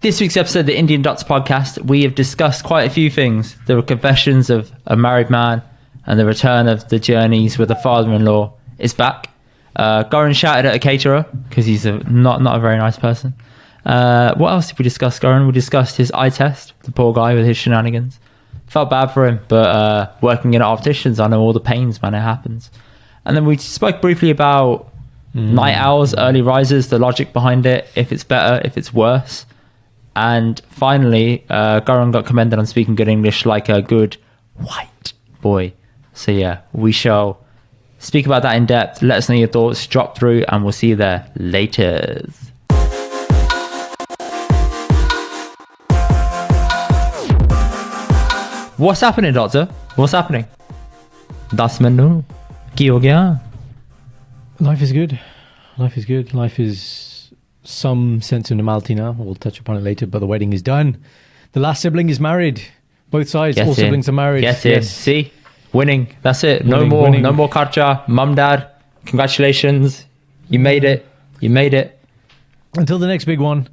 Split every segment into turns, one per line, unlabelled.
This week's episode of the Indian Dots podcast, we have discussed quite a few things. The confessions of a married man and the return of the journeys with a father-in-law is back. Karan shouted at a caterer because he's not a very nice person. What else did we discuss, Karan? We discussed his eye test, the poor guy with his shenanigans. Felt bad for him, but working in Opticians, I know all the pains, man, it happens. And then we spoke briefly about night owls, early risers, the logic behind it, if it's better, if it's worse. And finally, Karan got commended on speaking good English like a good white boy. So yeah, we shall speak about that in depth. Let us know your thoughts, drop through, and we'll see you there later. What's happening, Doctor? What's happening? 10 minutes. Ki ho gaya?
Life is good. Life is good. Life is some sense of normality now. We'll touch upon it later, but the wedding is done. The last sibling is married. Both sides, all siblings are married.
Yes. See? Winning. That's it.
Winning.
No more kharcha. Mum, dad, congratulations. You made it.
Until the next big one,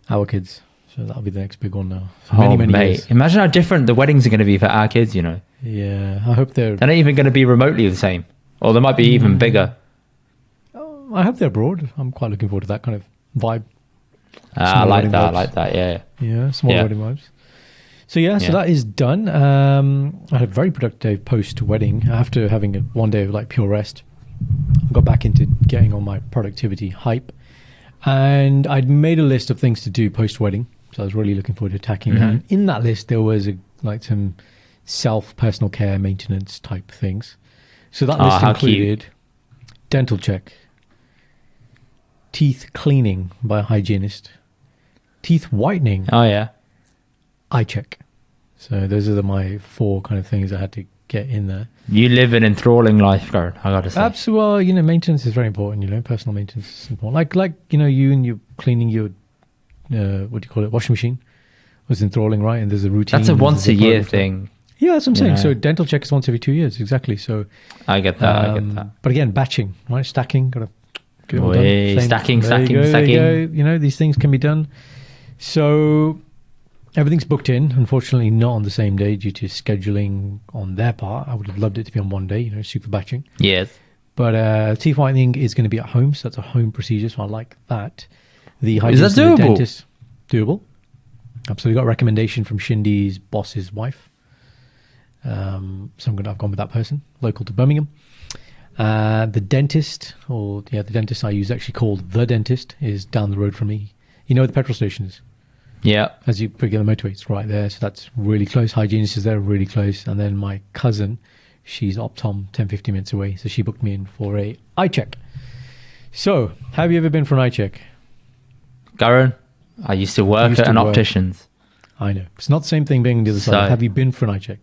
our kids. So that'll be the next big one now. So many years.
Imagine how different the weddings are going to be for our kids, you know.
Yeah, I hope they're
not even going to be remotely the same. Or they might be even bigger.
I hope they're abroad. I'm quite looking forward to that kind of vibe.
I like that, yeah.
Yeah, small wedding vibes. So that is done. I had a very productive post-wedding. After having one day of like pure rest, I got back into getting on my productivity hype. And I'd made a list of things to do post-wedding. So I was really looking forward to attacking that. And in that list, there was some self-personal care maintenance type things. So that list included dental check, teeth cleaning by a hygienist, teeth whitening, eye check. So those are my 4 kind of things I had to get in there.
You live an enthralling life, Garrett, I gotta say.
Absolutely. Well, maintenance is very important, personal maintenance is important. Like you and you cleaning your, washing machine was enthralling, right? And there's a routine.
That's a once a year thing.
Yeah, that's what I'm saying. So dental check is once every 2 years, exactly. So
I get that.
But again, batching, right? Stacking, gotta get it all done.
Stacking.
These things can be done. So everything's booked in. Unfortunately, not on the same day due to scheduling on their part. I would have loved it to be on one day, super batching.
Yes.
But teeth whitening is going to be at home, so that's a home procedure, so I like that. The
is that doable?
The dentist, doable. Absolutely. Got a recommendation from Shindy's boss's wife. So I've gone with that person, local to Birmingham. The dentist I use, actually called The Dentist, is down the road from me. You know where the petrol station is?
Yeah.
As you pick up the motorway, it's right there. So that's really close. Hygienist is there, really close. And then my cousin, she's Optom, 10-15 minutes away. So she booked me in for a eye check. So, have you ever been for an eye check?
Garen, I used to work at an Optician's.
I know. It's not the same thing being on the other side. Have you been for an eye check?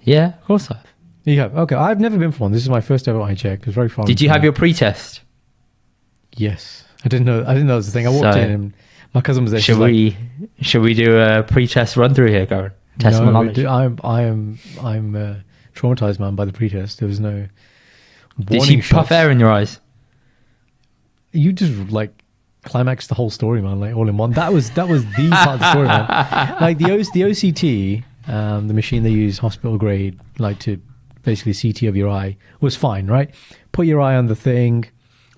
Yeah, of course I have.
You have? Okay, I've never been for one. This is my first ever eye check. It was very fun.
Did you have your pre-test?
Yes. I didn't know that was the thing. I walked in and my cousin was there.
Should we do a pre-test run through here, Garen? Test my knowledge.
I'm traumatized, man, by the pre-test. There was no
Did she puff air in your eyes?
You just climaxed the whole story, man, all in one. That was the part of the story, man. The OCT, the machine they use, hospital grade, to basically CT of your eye, was fine, right? Put your eye on the thing,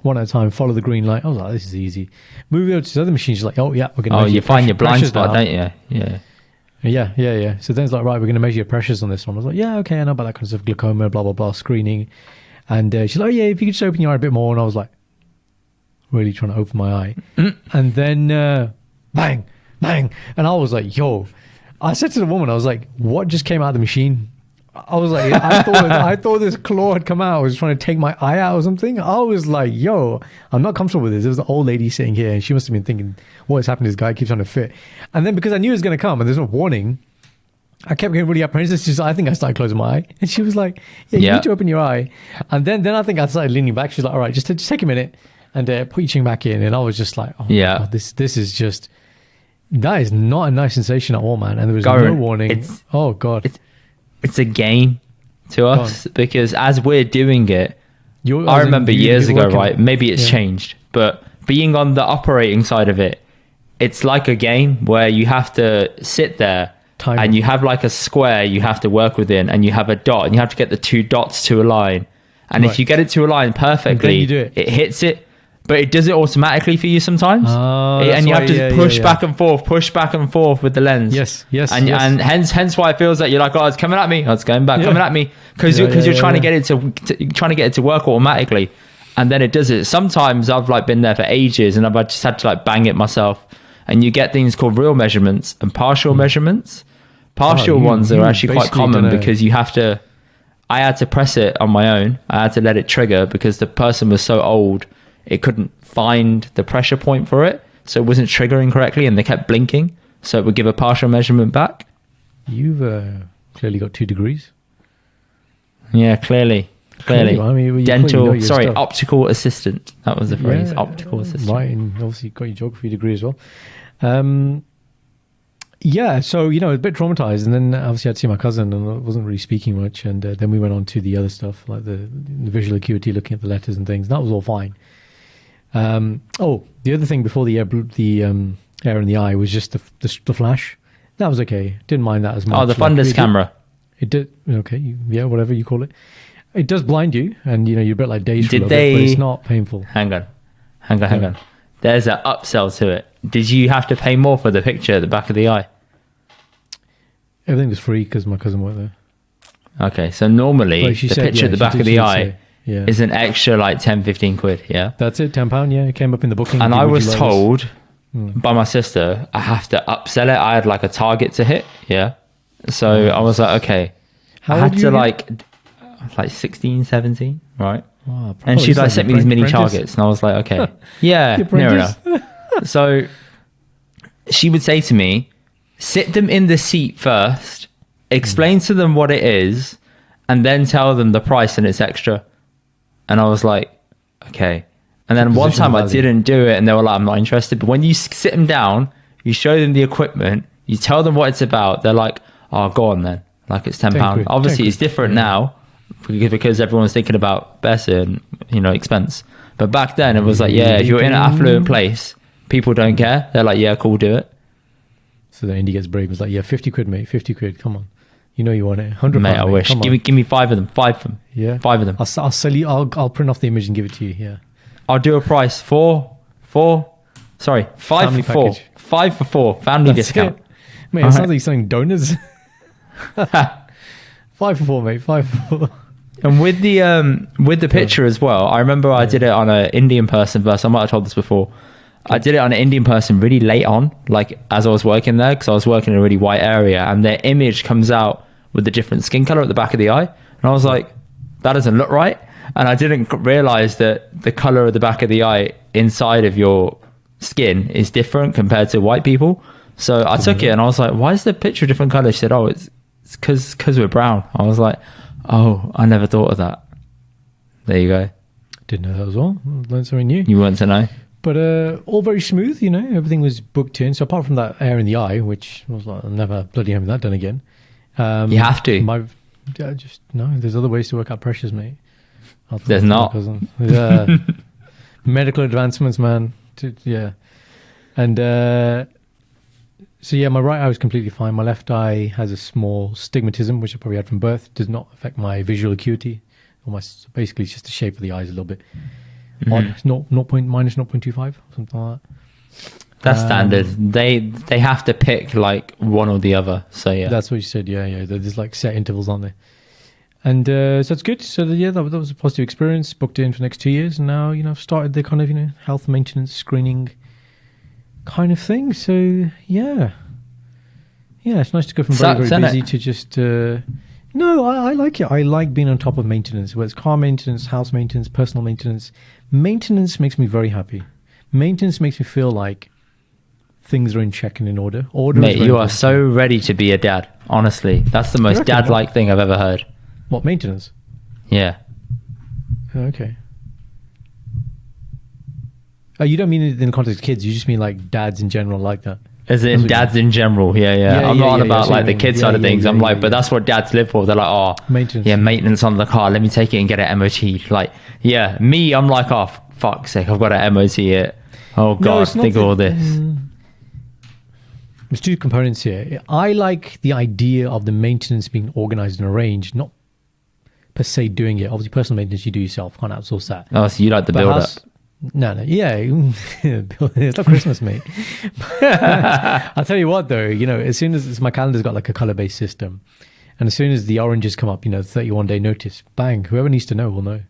one at a time, follow the green light. I was like, this is easy. Moving over to the other machines, we're going to measure
you find your blind spot, don't you?
Yeah. So then it's right, we're going to measure your pressures on this one. I was like, yeah, okay, I know about that kind of stuff, glaucoma, blah, blah, blah, screening. And she's like, yeah, if you could just open your eye a bit more. And I was like, really trying to open my eye. And then bang. And I was like, yo. I said to the woman, I was like, what just came out of the machine? I was like, I thought this claw had come out. I was trying to take my eye out or something. I was like, yo, I'm not comfortable with this. There was an old lady sitting here and she must have been thinking, what has happened to this guy? Keeps trying to fit. And then because I knew it was going to come and there's no warning, I kept getting really apprehensive. I think I started closing my eye. And she was like, yeah, you need to open your eye. And then I think I started leaning back. She's like, all right, just take a minute and put your chin back in. And I was just like, oh, my God, this is just, that is not a nice sensation at all, man. And there was no warning. Oh, God.
It's a game to us because as we're doing it, I remember years ago, right? Maybe it's changed, but being on the operating side of it, it's like a game where you have to sit there and you have like a square you have to work within, and you have a dot, and you have to get the 2 dots to align. And if you get it to align perfectly, it hits it, but it does it automatically for you sometimes. And you have to push back and forth with the lens.
Yes.
And hence why it feels like you're like, oh, it's coming at me. Oh, it's going back, coming at me. Because you're trying to get it to work automatically. And then it does it. Sometimes I've like been there for ages and I've just had to like bang it myself. And you get things called real measurements and partial measurements. Partial ones are actually quite common because you have to, I had to press it on my own. I had to let it trigger because the person was so old, it couldn't find the pressure point for it. So it wasn't triggering correctly and they kept blinking. So it would give a partial measurement back.
You've clearly got 2 degrees.
Yeah, clearly.
I mean,
dental, sorry,
stuff.
Optical assistant. That was the phrase, optical assistant.
Right, and obviously you got your geography degree as well. Yeah, so, you know, a bit traumatized. And then obviously I'd see my cousin and I wasn't really speaking much. And then we went on to the other stuff, like the visual acuity, looking at the letters and things. That was all fine. The other thing before the air in the eye was just the flash. That was okay. Didn't mind that as much.
Oh, the fundus camera.
It did. Okay. Whatever you call it. It does blind you. And, you know, you're a bit like dazed for a little bit, but it's not painful.
Hang on. There's an upsell to it. Did you have to pay more for the picture at the back of the eye?
Everything was free because my cousin worked there.
Okay, so normally the picture at the back of the eye is an extra like 10-15 quid, yeah?
That's it, £10, yeah. It came up in the booking.
And I was told by my sister I have to upsell it. I had like a target to hit, yeah? So I was like, okay.
How
I had to
like
16, 17, right?
Wow,
and she like sent me these mini targets and I was like, okay. Yeah, near enough. So she would say to me, sit them in the seat first, explain to them what it is, and then tell them the price and it's extra. And I was like, okay. And then one time I didn't do it and they were like, I'm not interested. But when you sit them down, you show them the equipment, you tell them what it's about, they're like, oh, go on then. Like it's £10. Obviously it's different now because everyone's thinking about better and, you know, expense. But back then it was like, yeah, if you're in an affluent place, people don't care. They're like, yeah, cool, do it.
So then Indy gets brave. It's like, yeah, 50 quid, mate. 50 quid. Come on. You know you want it. 100
mate, I wish. Give me 5 of them. 5 of them.
Yeah.
5 of them.
I'll sell you. I'll print off the image and give it to you. Yeah.
I'll do a price 5 for 4. 5 for 4. Family
That's
discount.
It. Mate, it sounds like you're selling donors. 5 for 4, mate. 5 for 4.
And with the picture as well, I remember I did it on an Indian person first. I might have told this before. I did it on an Indian person really late on, like as I was working there, because I was working in a really white area, and their image comes out with a different skin color at the back of the eye. And I was like, that doesn't look right. And I didn't realize that the color of the back of the eye inside of your skin is different compared to white people. So I took it and I was like, why is the picture a different color? She said, oh, it's because we're brown. I was like, oh, I never thought of that. There you go.
Didn't know that as well. Learned something new.
You weren't to know.
But all very smooth, you know. Everything was booked in. So apart from that air in the eye, which I was like, I'm never bloody having that done again.
You have to.
There's other ways to work out pressures, mate.
There's not.
Yeah. Medical advancements, man. And so yeah, my right eye was completely fine. My left eye has a small stigmatism, which I probably had from birth. Does not affect my visual acuity. Basically, it's just the shape of the eyes a little bit. Odd. It's minus 0.25, something like that.
That's standard. They have to pick like one or the other. So yeah,
that's what you said. Yeah. There's like set intervals, aren't there? And so it's good. So that was a positive experience. Booked in for the next 2 years, and now I've started the kind of health maintenance screening kind of thing. So yeah, it's nice to go from very busy to just. No, I like it. I like being on top of maintenance, whether it's car maintenance, house maintenance, personal maintenance. Maintenance makes me very happy. Maintenance makes me feel like things are in check and in order.
Mate, you are so ready to be a dad. Honestly, that's the most dad-like thing I've ever heard.
What, maintenance?
Yeah.
Okay. Oh, you don't mean it in the context of kids. You just mean like dads in general like that.
As in dads in general, yeah. I'm not on about like the kid side of things. I'm like, but that's what dads live for. They're like, oh, maintenance on the car. Let me take it and get it MOT. Like, yeah, me, I'm like, oh, fuck's sake, I've got to MOT it. Oh God, think of all this.
there's two components here. I like the idea of the maintenance being organized and arranged, not per se doing it. Obviously, personal maintenance you do yourself, can't outsource that.
Oh, so you like the build up?
No, yeah, it's not Christmas, mate. I'll tell you what, though, as soon as my calendar's got like a color-based system, and as soon as the oranges come up, 31-day notice, bang, whoever needs to know will know.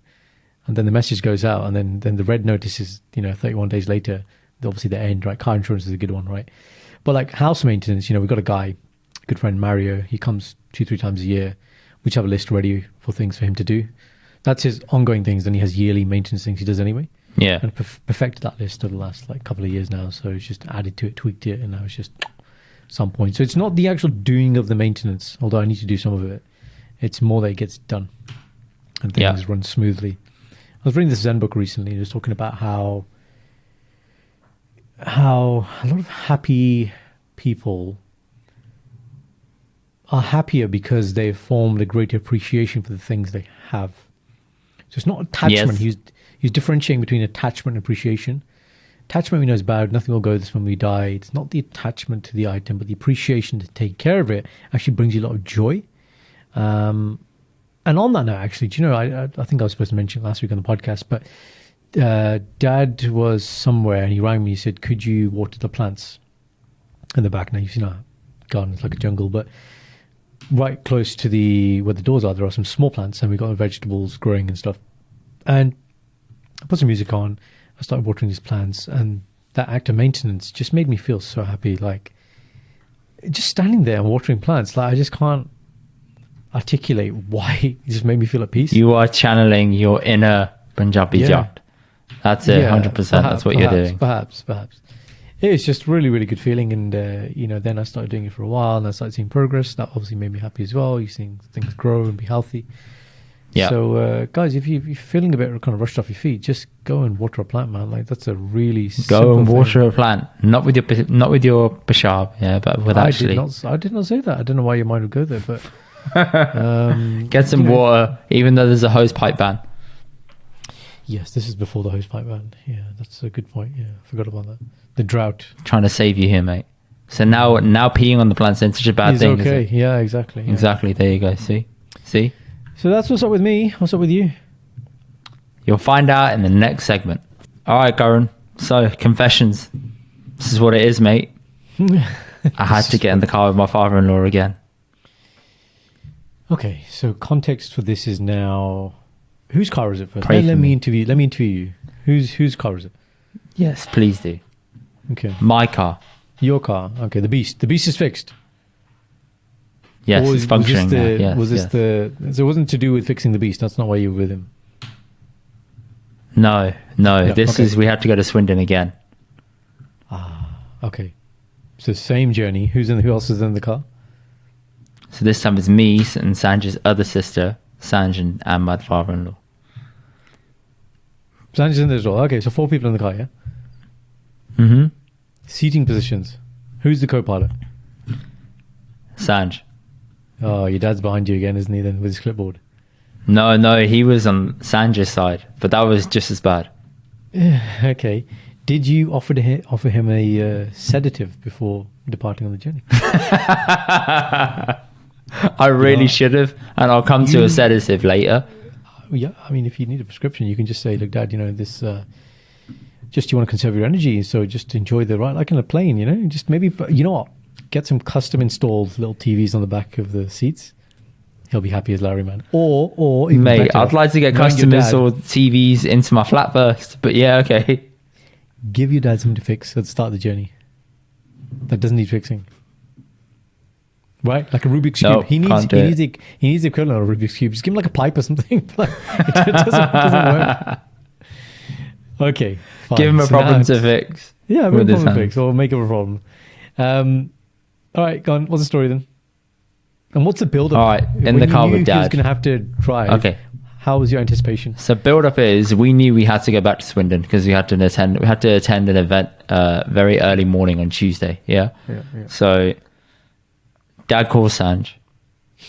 And then the message goes out, and then the red notice is, 31 days later, obviously the end, right? Car insurance is a good one, right? But like house maintenance, we've got a guy, a good friend, Mario, he comes 2-3 times a year. We just have a list ready for things for him to do. That's his ongoing things. Then he has yearly maintenance things he does anyway.
Yeah.
And perfected that list over the last couple of years now. So it's just added to it, tweaked it, and now it's just some point. So it's not the actual doing of the maintenance, although I need to do some of it. It's more that it gets done and things run smoothly. I was reading this Zen book recently, and it was talking about how a lot of happy people are happier because they've formed a greater appreciation for the things they have. So it's not attachment.
Yes.
He's differentiating between attachment and appreciation. Attachment we know is bad. Nothing will go with us when we die. It's not the attachment to the item, but the appreciation to take care of it actually brings you a lot of joy. And on that note, actually, do you know, I think I was supposed to mention it last week on the podcast, but Dad was somewhere and he rang me. He said, could you water the plants in the back? Now, you've seen our garden, it's like a jungle, but right close to where the doors are, there are some small plants, and we've got vegetables growing and stuff. And I put some music on, I started watering these plants, and that act of maintenance just made me feel so happy. Like, just standing there and watering plants, like I just can't articulate why. It just made me feel at peace.
You are channeling your inner Punjabi Jat. That's it, 100%. That's what you're doing.
Perhaps. It's just really, really good feeling. And, then I started doing it for a while, and I started seeing progress. That obviously made me happy as well. You're seeing things grow and be healthy. Yeah. So, guys, if you're feeling a bit kind of rushed off your feet, just go and water a plant, man. Like, that's a really
go and water a plant, not with your peshab, but with actually.
I did not say that. I don't know why your mind would go there, but
get some water, even though there's a hose pipe ban.
Yes, this is before the hose pipe ban. Yeah, that's a good point. Yeah, I forgot about that. The drought.
Trying to save you here, mate. So now peeing on the plants isn't such a bad thing.
Okay. Yeah, exactly. Yeah.
Exactly. There you go. See.
So that's what's up with me. What's up with you?
You'll find out in the next segment. All right, Karan. So, confessions. This is what it is, mate. I had to get in the car with my father-in-law again.
Okay, so context for this is now... Whose car is it first? Let me interview you. Whose car is it?
Yes, please do.
Okay.
My car.
Your car. Okay, the Beast. The Beast is fixed.
Yes, it's functioning now.
So it wasn't to do with fixing the Beast. That's not why you were with him.
No. This is, we had to go to Swindon again.
Okay. So same journey. Who else is in the car?
So this time it's me and Sanj's other sister, Sanj, and my father-in-law.
Sanj's in there as well. Okay, so 4 people in the car, yeah?
Mm-hmm.
Seating positions. Who's the co-pilot?
Sanj.
Oh, your dad's behind you again, isn't he, then, with his clipboard?
No, he was on Sanj's side, but that was just as bad.
Okay. Did you offer him a sedative before departing on the journey?
I really should have, and I'll come to a sedative later.
Yeah, I mean, if you need a prescription, you can just say, look, Dad, this... just you want to conserve your energy, so just enjoy the ride, like in a plane, just maybe, you know what, get some custom installed little TVs on the back of the seats. He'll be happy as Larry, man. Or even
mate,
better,
I'd like to get custom installed TVs into my flat first, but yeah, okay.
Give your dad something to fix at the start of the journey that doesn't need fixing, right? Like a Rubik's cube. He needs the equivalent of a Rubik's cube. Just give him like a pipe or something. It doesn't work. Okay, fine.
Give him a problem to fix.
Yeah, give him a problem to fix, or make up a problem. All right, go on. What's the story then? And what's the build-up?
All right, in the car with Dad.
He was going to have to drive.
Okay.
How was your anticipation?
So build-up is, we knew we had to go back to Swindon because we had to attend an event very early morning on Tuesday. Yeah. So Dad calls Sanj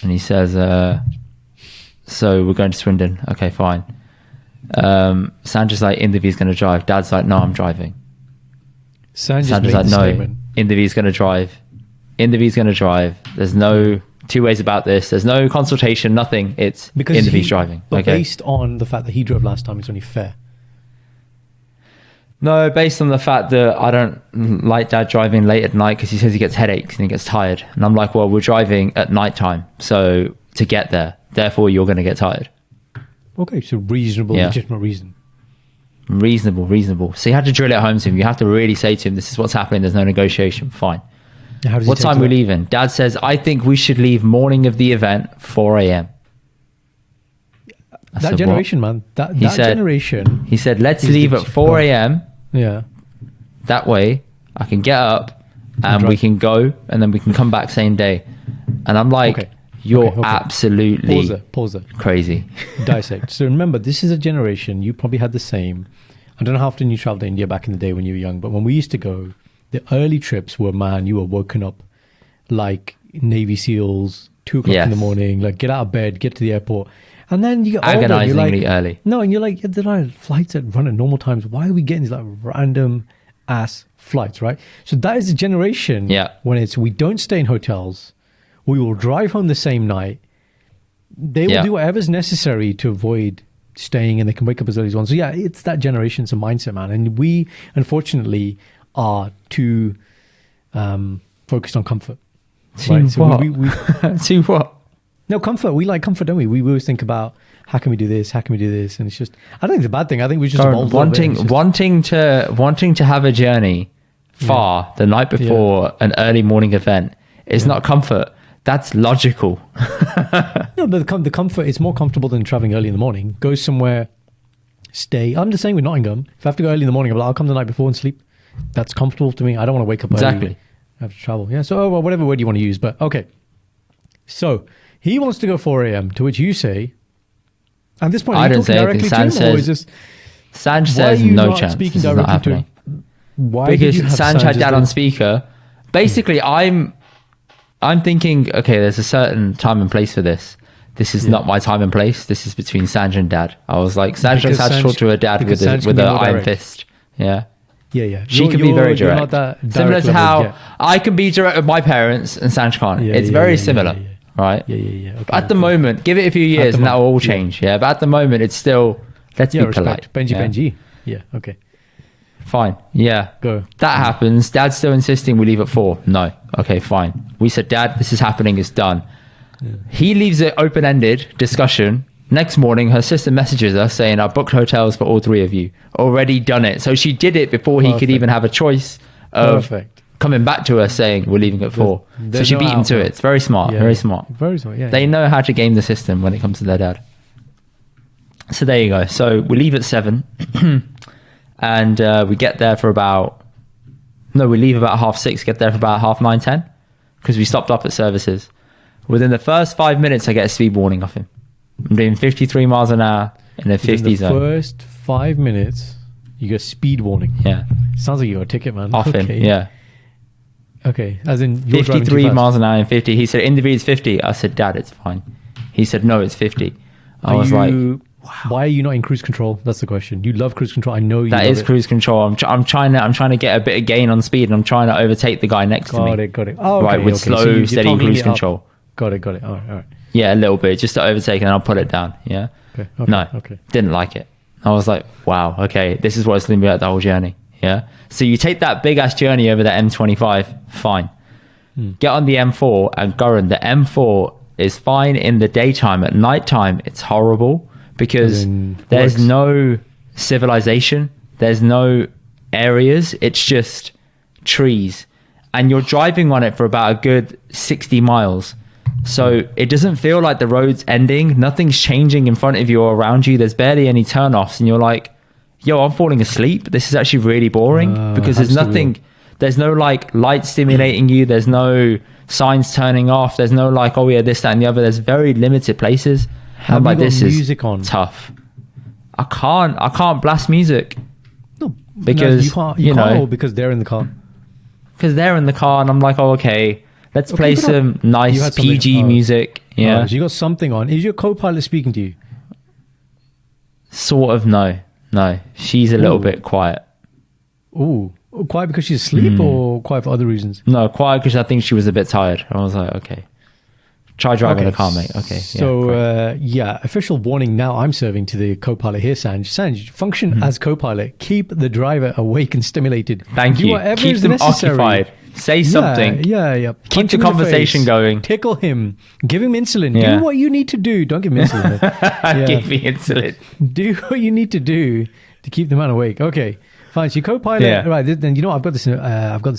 and he says, so we're going to Swindon. Okay, fine. Sanj is like, Indy's going to drive. Dad's like, no, I'm driving.
Sanj
is like, no, Indy's going to drive. Indy's going to drive. There's no two ways about this. There's no consultation, nothing. It's
Because
Indy's driving.
But
Okay.
based on the fact that he drove last time, it's only fair.
No, based on the fact that I don't like Dad driving late at night because he says he gets headaches and he gets tired. And I'm like, well, we're driving at nighttime. So to get there, therefore you're going to get tired.
Okay, so reasonable,
Yeah.
legitimate reason.
Reasonable. So you have to drill it home to him. You have to really say to him, this is what's happening. There's no negotiation. Fine.
How does he
What
take
time
to
we
that?
leaving? Dad says, I think we should leave morning of the event, 4 a.m. I
That
said, "What?"
generation, man. That
said-
generation.
He said, let's
He's
leave
the-
at 4 a.m.
Yeah.
That way I can get up and
drive.
we can go and then we can come back same day. And I'm like,
Okay.
you're
Okay.
absolutely
Pause there.
crazy.
Dissect. So remember, this is a generation, you probably had the same. I don't know how often you traveled to India back in the day when you were young, but when we used to go, the early trips were, man, you were woken up like Navy SEALs, 2 o'clock in the
Yes.
morning, like get out of bed, get to the airport. And then you get older, and you're
Agonizingly
like,
early.
no, and you're like, yeah, there are flights that run at normal times. Why are we getting these like random ass flights, right? So that is the generation
Yeah.
when it's, we don't stay in hotels. We will drive home the same night. They will
Yeah.
do whatever's necessary to avoid staying, and they can wake up as early as one. So yeah, it's that generation's a mindset, man. And we, unfortunately, are too focused on comfort.
To
So
what?
we
To what?
no, comfort. We like comfort, don't we? We always think about how can we do this? How can we do this? And it's just, I don't think it's a bad thing. I think we just evolved a little bit. It's just-
wanting to have a journey far the night before an early morning event is not comfort. That's logical.
No, but the comfort, it's more comfortable than traveling early in the morning. Go somewhere, stay. I'm just saying with Nottingham, if I have to go early in the morning, I'm like, I'll come the night before and sleep. That's comfortable to me. I don't want to wake up early.
Exactly.
I have to travel. Yeah, so well, whatever word you want to use. But okay. So he wants to go 4 a.m., to which you say, at this point,
I
are you
didn't
talking
say
directly
anything.
to
Sanj
him, or
says-
is this...
Sanj
Why
says
are you
no
not
chance.
speaking
This is not
directly to
happening.
him? Why
Because
did you have
Sanj had
Sanj's
Dad
do-
on speaker. Basically, I'm thinking, okay, there's a certain time and place for this. This is not my time and place. This is between Sanj and Dad. I was like, Sanj
Because
knows how to
Sanj-
talk to her dad
because
with
Sanj
an
can be more
iron
direct.
fist. Yeah.
Yeah.
She can be very
you're
direct.
not that
Similar
direct
to
level
how
yet.
I can be direct with my parents and Sanj can't.
Yeah,
It's
yeah,
very
yeah,
similar,
yeah.
right?
Yeah. Okay,
At the
okay.
moment, give it a few years
the
and that will all
moment, yeah.
change. Yeah. But at the moment, it's still, let's
Yeah,
be
respect.
polite.
Benji. Yeah, okay.
Fine. Yeah.
Go.
That happens. Dad's still insisting we leave at 4. No. Okay, fine. We said, Dad, this is happening. It's done. He leaves it open-ended discussion. Next morning, her sister messages us saying, I booked hotels for all 3 of you. Already done it. So she did it before he could
Perfect.
even have a choice of
Perfect.
coming back to us saying, we're leaving at 4. So
there's
she
no
beat him to
outlet.
it. It's very smart.
Yeah,
very
yeah.
smart.
Very smart, yeah.
They know how to game the system when it comes to their dad. So there you go. So we leave at 7. And we get there for we leave about 6:30, get there for about 9:30, 10, because we stopped off at services. Within the first 5 minutes, I get a speed warning off him. I'm doing 53 miles an hour in a 50
In the
zone.
first 5 minutes, you get speed warning.
Yeah,
Sounds like you got a ticket, man.
off him. Yeah,
Okay, as in you're driving too
53
fast.
miles an hour in 50. He said, in the V it's 50. I said, Dad, it's fine. He said, no, it's 50. I was like,
why are you not in cruise control? That's the question. You love cruise control. I know you
that
love
is
it.
cruise control. I'm trying to get a bit of gain on speed, and I'm trying to overtake the guy next to me.
Got it. Oh, okay,
Right, with
okay.
slow,
So you're
steady
toggling
cruise
it up.
control.
Got it. All right.
Yeah, a little bit, just to overtake, and then I'll put it down. Yeah.
Okay.
No,
Okay.
didn't like it. I was like, wow, okay, this is what it's going to be like the whole journey. Yeah. So you take that big ass journey over the M25, fine. Get on the M4 and Goran, the M4 is fine in the daytime. At nighttime, it's horrible because
in
there's
works.
no civilization. There's no areas. It's just trees. And you're driving on it for about a good 60 miles. So it doesn't feel like the road's ending. Nothing's changing in front of you or around you. There's barely any turnoffs. And you're like, yo, I'm falling asleep. This is actually really boring because there's
absolutely.
nothing. There's no like light stimulating you. There's no signs turning off. There's no like, oh yeah, this, that, and the other. There's very limited places.
Have
I'm like,
you got
this is
music on?
tough. I can't blast music
No,
because,
you can't.
you know,
or because they're in the car.
because they're in the car and I'm like, oh, okay, let's
Okay,
play
but
some
you
nice
had something-
PG music. Yeah.
Oh, so you got something on. Is your co-pilot speaking to you?
Sort of, no. She's a little
Ooh.
bit quiet.
Ooh. Quiet because she's asleep or quiet for other reasons?
No, quiet because I think she was a bit tired. I was like, okay. Try driving a car, mate. Okay.
So, official warning now I'm serving to the co-pilot here, Sanj. Sanj, function as co-pilot. Keep the driver awake and stimulated.
Thank
Do
you.
whatever
Keep
is
them
necessary.
occupied. Say something.
Yeah.
Keep
Punch
the
him in
conversation
face.
going.
Tickle him. Give him insulin.
Yeah.
Do what you need to do. Don't give him insulin. Yeah.
Give me insulin.
Do what you need to do to keep the man awake. Okay. Fine. So you co-pilot, right? Then I've got this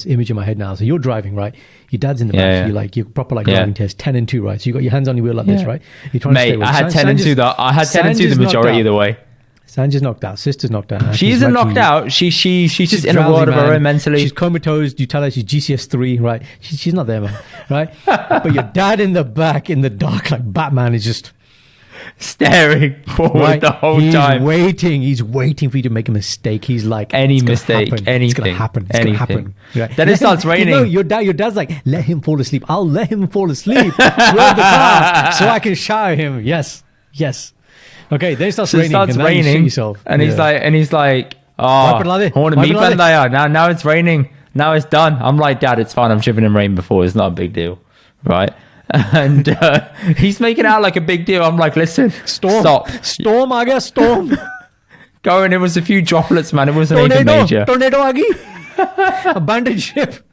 image in my head now. So you're driving, right? Your dad's in the back. You're proper driving test 10 and 2, right? So you got your hands on your wheel like this, right? You're trying to stay awake.
I had 10 and 2 though. I had 10 and 2 the majority of the way.
Sanja's knocked out. Sister's knocked out.
She isn't knocked out. She's just in a world of her own mentally.
She's comatose. You tell her she's GCS 3, right? She's not there, man, right? But your dad in the back in the dark, like Batman, is just
staring forward the whole time.
He's waiting for you to make a mistake. He's like,
any mistake, anything,
it's gonna happen. It's gonna happen. Right?
Then it starts raining.
Your dad's like, let him fall asleep. I'll let him fall asleep. Swerve the car so I can shower him. Yes. Okay, then it starts raining.
It starts raining, and he's like, oh, now it's raining. Now it's done. I'm like, Dad, it's fine. I've driven in rain before. It's not a big deal, right? And he's making it out like a big deal. I'm like, listen, stop.
Storm, I guess, storm.
Going, it was a few droplets, man. It wasn't anything major.
Tornado, abandoned ship.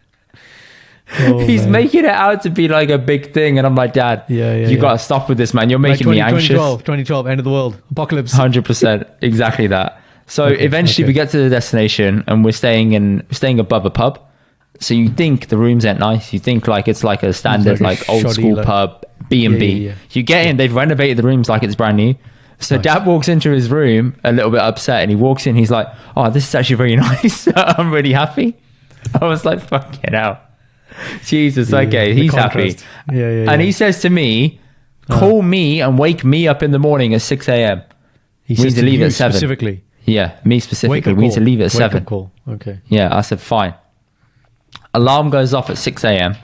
He's making it out to be like a big thing, and I'm like, Dad, you got to stop with this, man. You're making me anxious.
2012, end of the world, apocalypse.
100%, exactly that. So eventually we get to the destination, and we're staying above a pub. So you think the rooms ain't nice. You think like it's like a standard like old school pub, B&B. You get in, they've renovated the rooms like it's brand new. So Dad walks into his room a little bit upset, and he walks in. He's like, "Oh, this is actually very nice. I'm really happy." I was like, "Fucking hell." Jesus, okay, he's happy. And he says to me, call me and wake me up in the morning at 6 a.m.
He
we need to leave at 7.
Specifically?
Yeah, me specifically. We need to leave at 7.
Call. Okay.
Yeah, I said, fine. Alarm goes off at 6 a.m.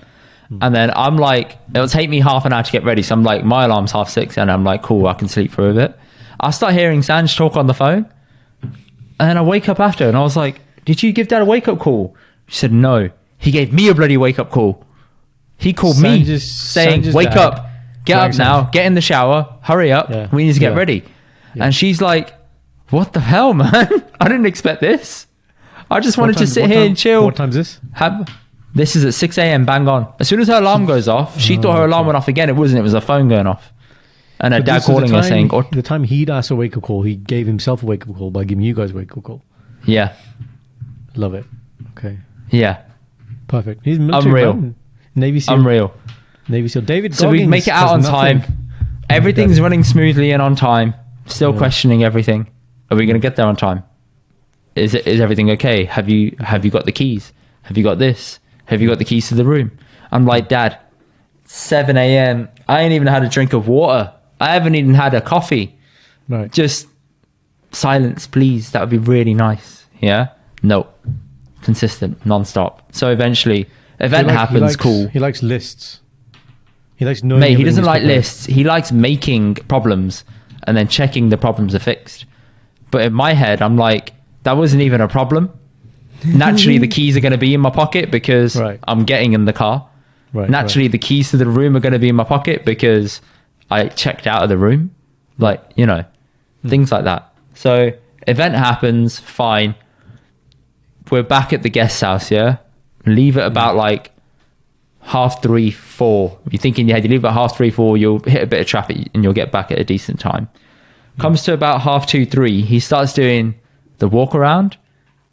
And then I'm like, it'll take me half an hour to get ready. So I'm like, my alarm's 6:30. And I'm like, cool, I can sleep for a bit. I start hearing Sanj talk on the phone. And then I wake up after and I was like, did you give Dad a wake-up call? She said, no. He gave me a bloody wake-up call. He called me saying, wake up, get up now, get in the shower, hurry up, we need to get ready. And she's like, what the hell, man? I didn't expect this. I just wanted to sit here and chill.
What time is this?
This is at 6 a.m, bang on. As soon as her alarm goes off, she thought her alarm went off again. It wasn't, it was her phone going off. And her dad calling her saying...
The time he'd asked a wake-up call, he gave himself a wake-up call by giving you guys a wake-up call.
Yeah.
Love it. Okay.
Yeah.
Perfect. He's military.
Unreal.
Navy SEAL.
Unreal.
Navy SEAL. David
So we make it out on time. Everything's running smoothly and on time. Still questioning everything. Are we going to get there on time? Is everything okay? Have you got the keys? Have you got this? Have you got the keys to the room? I'm like, Dad, 7 a.m. I ain't even had a drink of water. I haven't even had a coffee.
Right.
Just silence, please. That would be really nice. Yeah? No. Consistent, non-stop. So eventually, event happens, cool.
He likes lists. He likes knowing.
Mate, he doesn't like lists. He likes making problems and then checking the problems are fixed. But in my head, I'm like, that wasn't even a problem. Naturally, the keys are going to be in my pocket because I'm getting in the car. Naturally, the keys to the room are going to be in my pocket because I checked out of the room. Like, you know, things like that. So event happens, fine. We're back at the guest house, yeah? Leave at about like 3:30, 4. You're thinking, you leave at 3:30, 4, you'll hit a bit of traffic and you'll get back at a decent time. Comes to about 2:30, 3, he starts doing the walk around.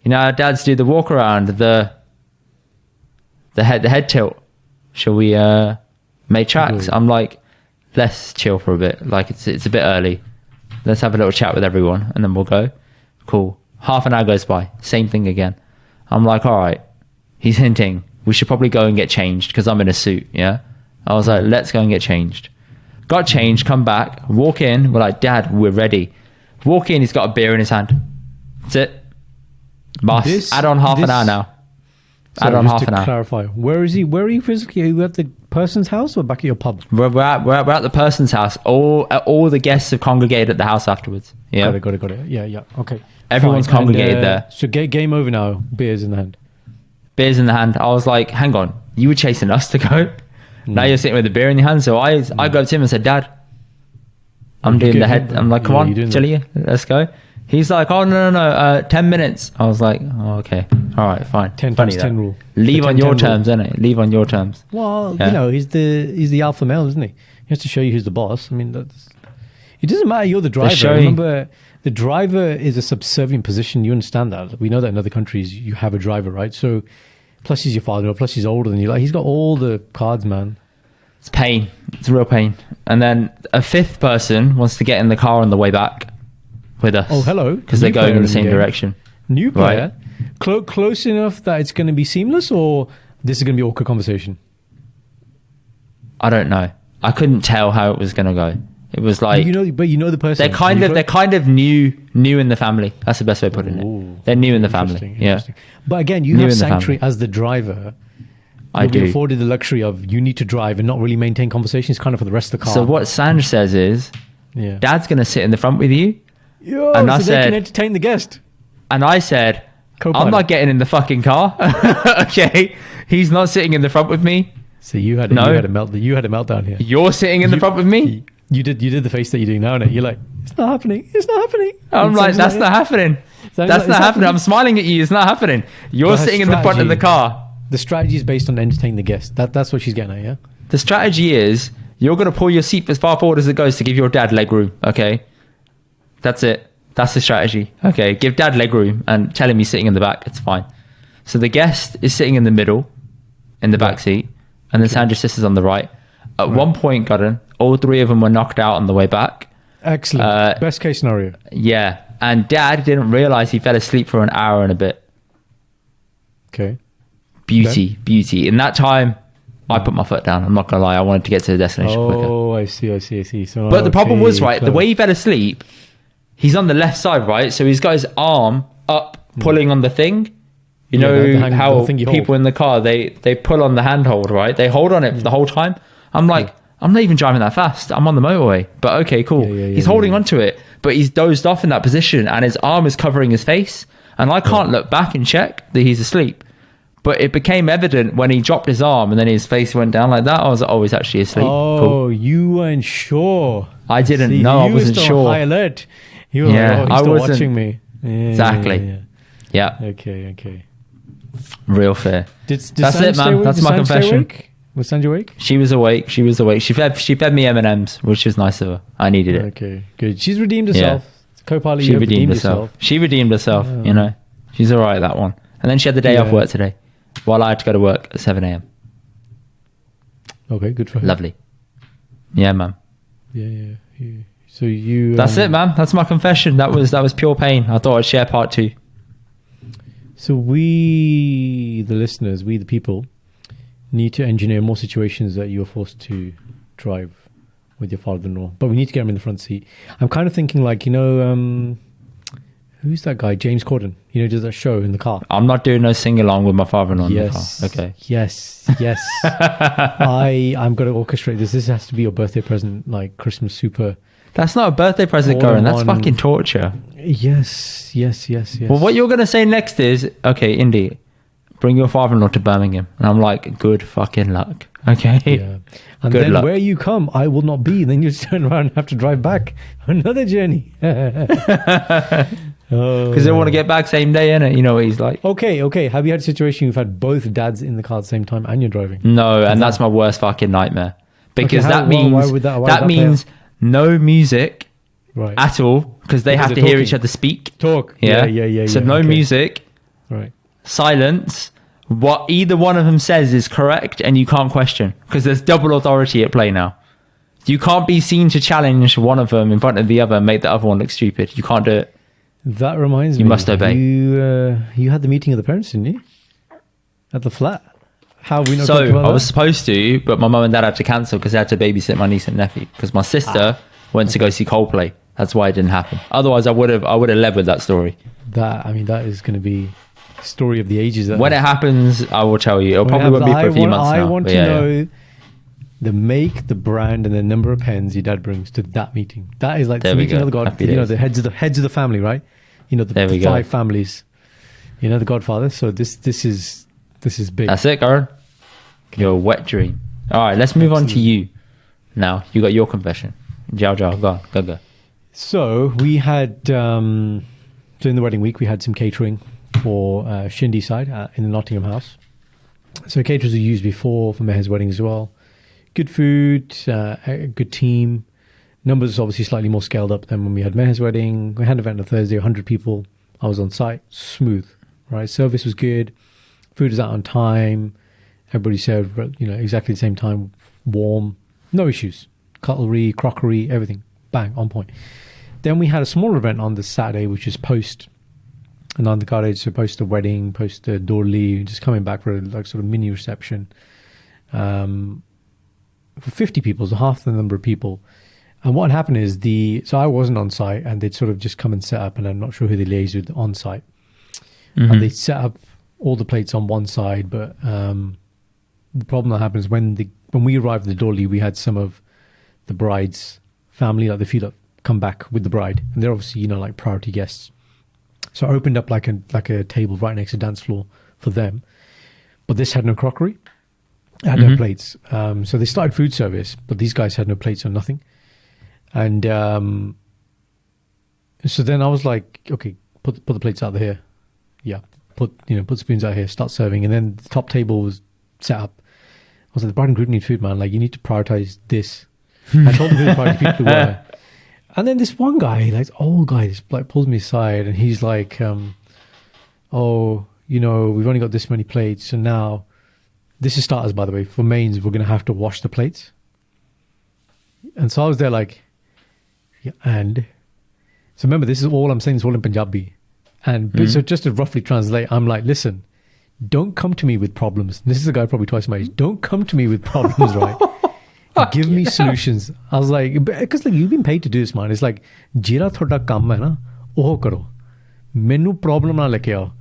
You know how dads do the walk around, the head tilt. Shall we make tracks? I'm like, let's chill for a bit. Like it's a bit early. Let's have a little chat with everyone and then we'll go. Cool. Half an hour goes by. Same thing again. I'm like, all right. He's hinting we should probably go and get changed because I'm in a suit. Yeah. I was like, let's go and get changed. Got changed, come back, walk in. We're like, Dad, we're ready. Walk in, he's got a beer in his hand. That's it. Boss, add on half an hour now.
Add on half an hour. Clarify, where is he? Where are you physically? Are you at the person's house or back at your pub?
We're at the person's house. All the guests have congregated at the house afterwards. Yeah.
Got it. Yeah. Okay.
Everyone's congregated there.
So game over now. Beers in the hand.
beers in the hand. I was like, hang on, you were chasing us to go. Now you're sitting with a beer in your hand. So I go up to him and said, Dad, I'm doing the head. I'm like, come on, Julia, let's go. He's like, oh, no, 10 minutes. I was like, oh, okay. All right, fine.
10 times 10 rule.
Leave
The
on
10,
your
10
terms, innit? Leave on your terms.
Well, you know, he's the alpha male, isn't he? He has to show you who's the boss. I mean, it doesn't matter. You're the driver. Remember, the driver is a subservient position. You understand that. We know that in other countries, you have a driver, right? So, plus he's your father, plus he's older than you. Like, he's got all the cards, man.
It's pain. It's real pain. And then a fifth person wants to get in the car on the way back with us.
Oh, hello.
Because they're going in the same direction.
New player. Right. Close enough that it's going to be seamless, or this is going to be awkward conversation?
I don't know. I couldn't tell how it was going to go. It was like,
but you know the person.
They're kind of new in the family. That's the best way of putting it. They're new in the family. Yeah.
But again, you have sanctuary as the driver. You'll be afforded the luxury of you need to drive and not really maintain conversations kind of for the rest of the car.
So what Sanj says is, Dad's going to sit in the front with you.
And I said, they can entertain the guest.
And I said, Co-pilot. I'm not getting in the fucking car. Okay. He's not sitting in the front with me.
So you had a meltdown here.
You're sitting in the front with me.
You did the face that you're doing now, innit? You're like, it's not happening. It's not happening.
I'm like, that's not happening. That's not happening. I'm smiling at you. It's not happening. You're sitting in the front of the car.
The strategy is based on entertaining the guest. That's what she's getting at, yeah?
The strategy is you're going to pull your seat as far forward as it goes to give your dad leg room, okay? That's it. That's the strategy. Okay, give dad leg room and tell him he's sitting in the back. It's fine. So the guest is sitting in the middle, in the back seat, and then Sandra's sister's on the right. At one point, Karan, all three of them were knocked out on the way back.
Excellent. Best case scenario.
Yeah. And dad didn't realize he fell asleep for an hour and a bit.
Okay.
Beauty. In that time, I put my foot down. I'm not going to lie. I wanted to get to the destination quicker.
Oh, I see. So,
but the problem was, right, the way he fell asleep, he's on the left side, right? So he's got his arm up, pulling on the thing. You know how people in the car, they pull on the handhold, right? They hold on it for the whole time. I'm like, I'm not even driving that fast. I'm on the motorway. But okay, cool. He's holding onto it, but he's dozed off in that position and his arm is covering his face. And I can't look back and check that he's asleep. But it became evident when he dropped his arm and then his face went down like that. I was like, oh, he's actually asleep.
Oh, cool. You weren't sure.
I didn't know. I wasn't sure.
High alert. You were like, oh, he's still watching me.
Exactly. Yeah.
Okay.
Real fair.
That's
it, man. That's my confession.
Was Sanjay awake?
She was awake. She fed me M&Ms, which was nice of her. I needed it.
Okay, good. She's redeemed herself.
Yeah.
Co-pilot,
she redeemed herself. She redeemed herself. You know, she's all right, that one. And then she had the day off work today, while I had to go to work at 7 a.m.
Okay, good for her.
Lovely. Yeah, man.
Yeah. So you.
That's it, man. That's my confession. That was pure pain. I thought I'd share part 2.
So we, the listeners, we the people, need to engineer more situations that you are forced to drive with your father-in-law. But we need to get him in the front seat. I'm kind of thinking like, who's that guy? James Corden. Does that show in the car.
I'm not doing no sing-along with my father-in-law in the car. Okay.
Yes. I'm going to orchestrate this. This has to be your birthday present, like Christmas super.
That's not a birthday present, Karan. That's fucking torture.
Yes.
Well, what you're going to say next is, okay, Indy, bring your father-in-law to Birmingham. And I'm like, good fucking luck. Okay.
Yeah. And good then luck. Where you come, I will not be. Then you turn around and have to drive back another journey.
Because they want to get back same day, innit? You know what he's like.
Okay. Have you had a situation you've had both dads in the car at the same time and you're driving?
No, and that's my worst fucking nightmare. Because that means no music at all, because they have to hear each other speak.
Talk.
Yeah. So no music.
Right.
Silence. What either one of them says is correct, and you can't question, because there's double authority at play now. You can't be seen to challenge one of them in front of the other and make the other one look stupid. You can't do it.
That reminds me.
You must obey.
You had the meeting of the parents, didn't you? At the flat. How have we not talked about that?
I was supposed to, but my mum and dad had to cancel because they had to babysit my niece and nephew, because my sister went to go see Coldplay. That's why it didn't happen. Otherwise, I would have led with that story.
That is going to be story of the ages.
When it happens, I will tell you. It'll probably won't be for a few months now.
I want to know the make, the brand, and the number of pens your dad brings to that meeting. That is like the meeting of the God. The heads of the family, right? The 5 families. The Godfather. So this is big.
That's it, Karan. Your wet dream. All right, let's move on to you. Now you got your confession. Go on.
So we had during the wedding week, we had some catering for Shindy side in the Nottingham house. So caterers were used before for Meher's wedding as well. Good food, a good team. Numbers obviously slightly more scaled up than when we had Meher's wedding. We had an event on Thursday, 100 people. I was on site, smooth, right? Service was good. Food was out on time. Everybody served, exactly the same time, warm. No issues. Cutlery, crockery, everything. Bang, on point. Then we had a smaller event on the Saturday, which is post Ananda Cottage, so post the wedding, post the Dorli, just coming back for a sort of mini reception. For 50 people, so half the number of people. And what happened is so I wasn't on site, and they'd sort of just come and set up, and I'm not sure who they liaised with on site. Mm-hmm. And they set up all the plates on one side, but the problem that happens when we arrived at the Dorli, we had some of the bride's family, like the few that come back with the bride, and they're obviously like priority guests. So I opened up like a table right next to the dance floor for them, but this had no crockery, it had no plates. So they started food service, but these guys had no plates or nothing. And so then I was like, okay, put the plates out here. Yeah, put spoons out here, start serving. And then the top table was set up. I was like, the bride and groom need food, man. Like, you need to prioritize this. I told them who the priority people were. And then this one guy, old guy, just pulls me aside, and he's like, we've only got this many plates, and now this is starters, by the way. For mains, we're going to have to wash the plates. And so I was there like, yeah, and so remember, this is all I'm saying is all in Punjabi. And so just to roughly translate, I'm like, listen, don't come to me with problems. This is a guy probably twice my age. Don't come to me with problems, right? Give me solutions. I was like, because you've been paid to do this, man. It's like, jira thoda kam hai na, oho karo. Menu problem na leke aao,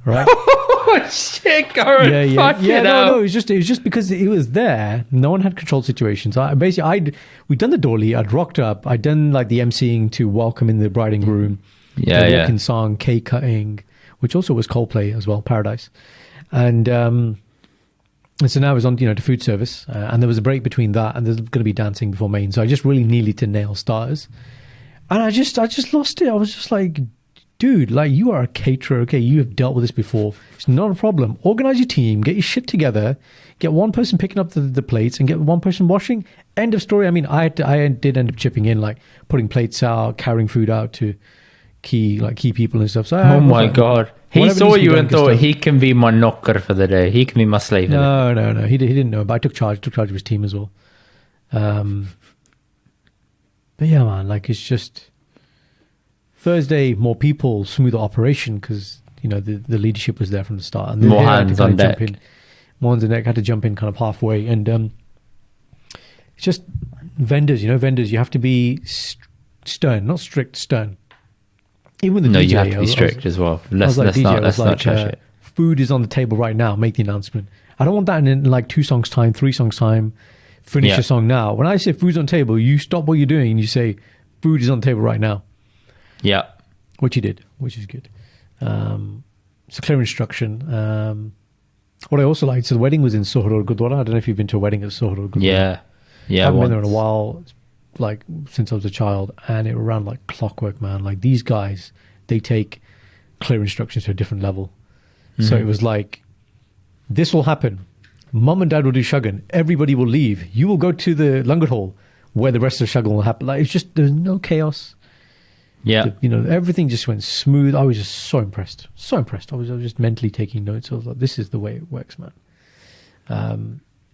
right?
Oh shit, Karan!
No. It was just because it was there. No one had controlled situations. We'd done the Dorli. I'd rocked up. I'd done the emceeing to welcome in the bride and groom. The walk-in song, cake cutting, which also was Coldplay as well, Paradise, and so now it was on to food service, and there was a break between that, and there's going to be dancing before main. So I just really needed to nail starters, and I just lost it. I was just like, dude, you are a caterer. Okay, you have dealt with this before. It's not a problem. Organize your team, get your shit together, get one person picking up the plates, and get one person washing. End of story. I mean, I did end up chipping in, putting plates out, carrying food out to key people and stuff. So
oh my God. He saw you and thought, he can be my knocker for the day. He can be my slave.
No. He didn't know, but I took charge of his team as well. But yeah, man, it's just Thursday, more people, smoother operation, because the leadership was there from the start, and
more hands on deck.
More hands on deck. Had to jump in kind of halfway, and it's just vendors. Vendors, you have to be stern, not strict, stern. Even the DJ,
you have to be strict as well. Let's not trash it.
Food is on the table right now. Make the announcement. I don't want that in 2 songs time, 3 songs time. Finish your song now. When I say food's on the table, you stop what you're doing and you say food is on the table right now.
Yeah,
which he did, which is good. It's a clear instruction. What I also liked, so the wedding was in Sohor Gurdwara. I don't know if you've been to a wedding at Sohor Gurdwara.
Yeah.
I haven't been there in a while. Since I was a child, and it ran like clockwork, man. These guys, they take clear instructions to a different level. So it was this will happen. Mum and dad will do shagan. Everybody will leave. You will go to the langar hall where the rest of the shagan will happen. It's just, there's no chaos.
Yeah.
Everything just went smooth. I was just so impressed. I was just mentally taking notes. I was like, this is the way it works, man.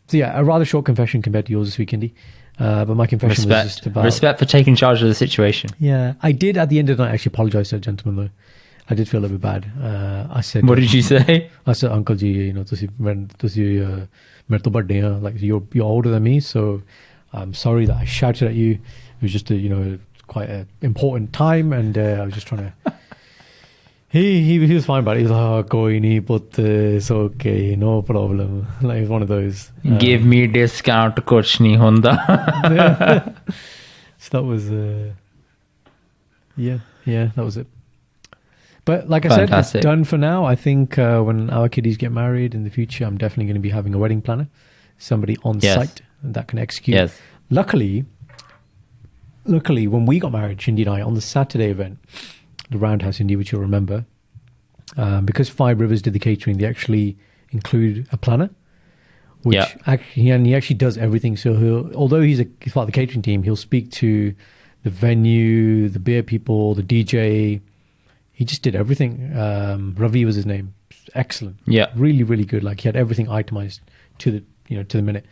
So yeah, a rather short confession compared to yours this week, Indy. But my confession was just about...
Respect for taking charge of the situation.
Yeah. I did, at the end of the night, actually apologize to the gentleman, though. I did feel a little bit bad. I said...
What did you say?
I said, Uncle Ji, tusi mere to badde hain. You're older than me, so I'm sorry that I shouted at you. It was just quite an important time, and I was just trying to... He was fine about it. He was like, koi nahi, but it's okay, no problem. It's one of those.
Give me discount, kuch nahi hunda.
So that was, that was it. But like I
Fantastic.
said, it's done for now. I think when our kiddies get married in the future, I'm definitely going to be having a wedding planner, somebody on
Yes.
site that can execute.
Yes.
Luckily, when we got married, Shindy and I, on the Saturday event, the Roundhouse Indy, which you'll remember, because Five Rivers did the catering, they actually include a planner, which
Yeah.
he actually does everything. So although he's part of the catering team, he'll speak to the venue, the beer people, the DJ. He just did everything. Ravi was his name. Excellent.
Yeah.
Really, really good. Like he had everything itemized to the minute.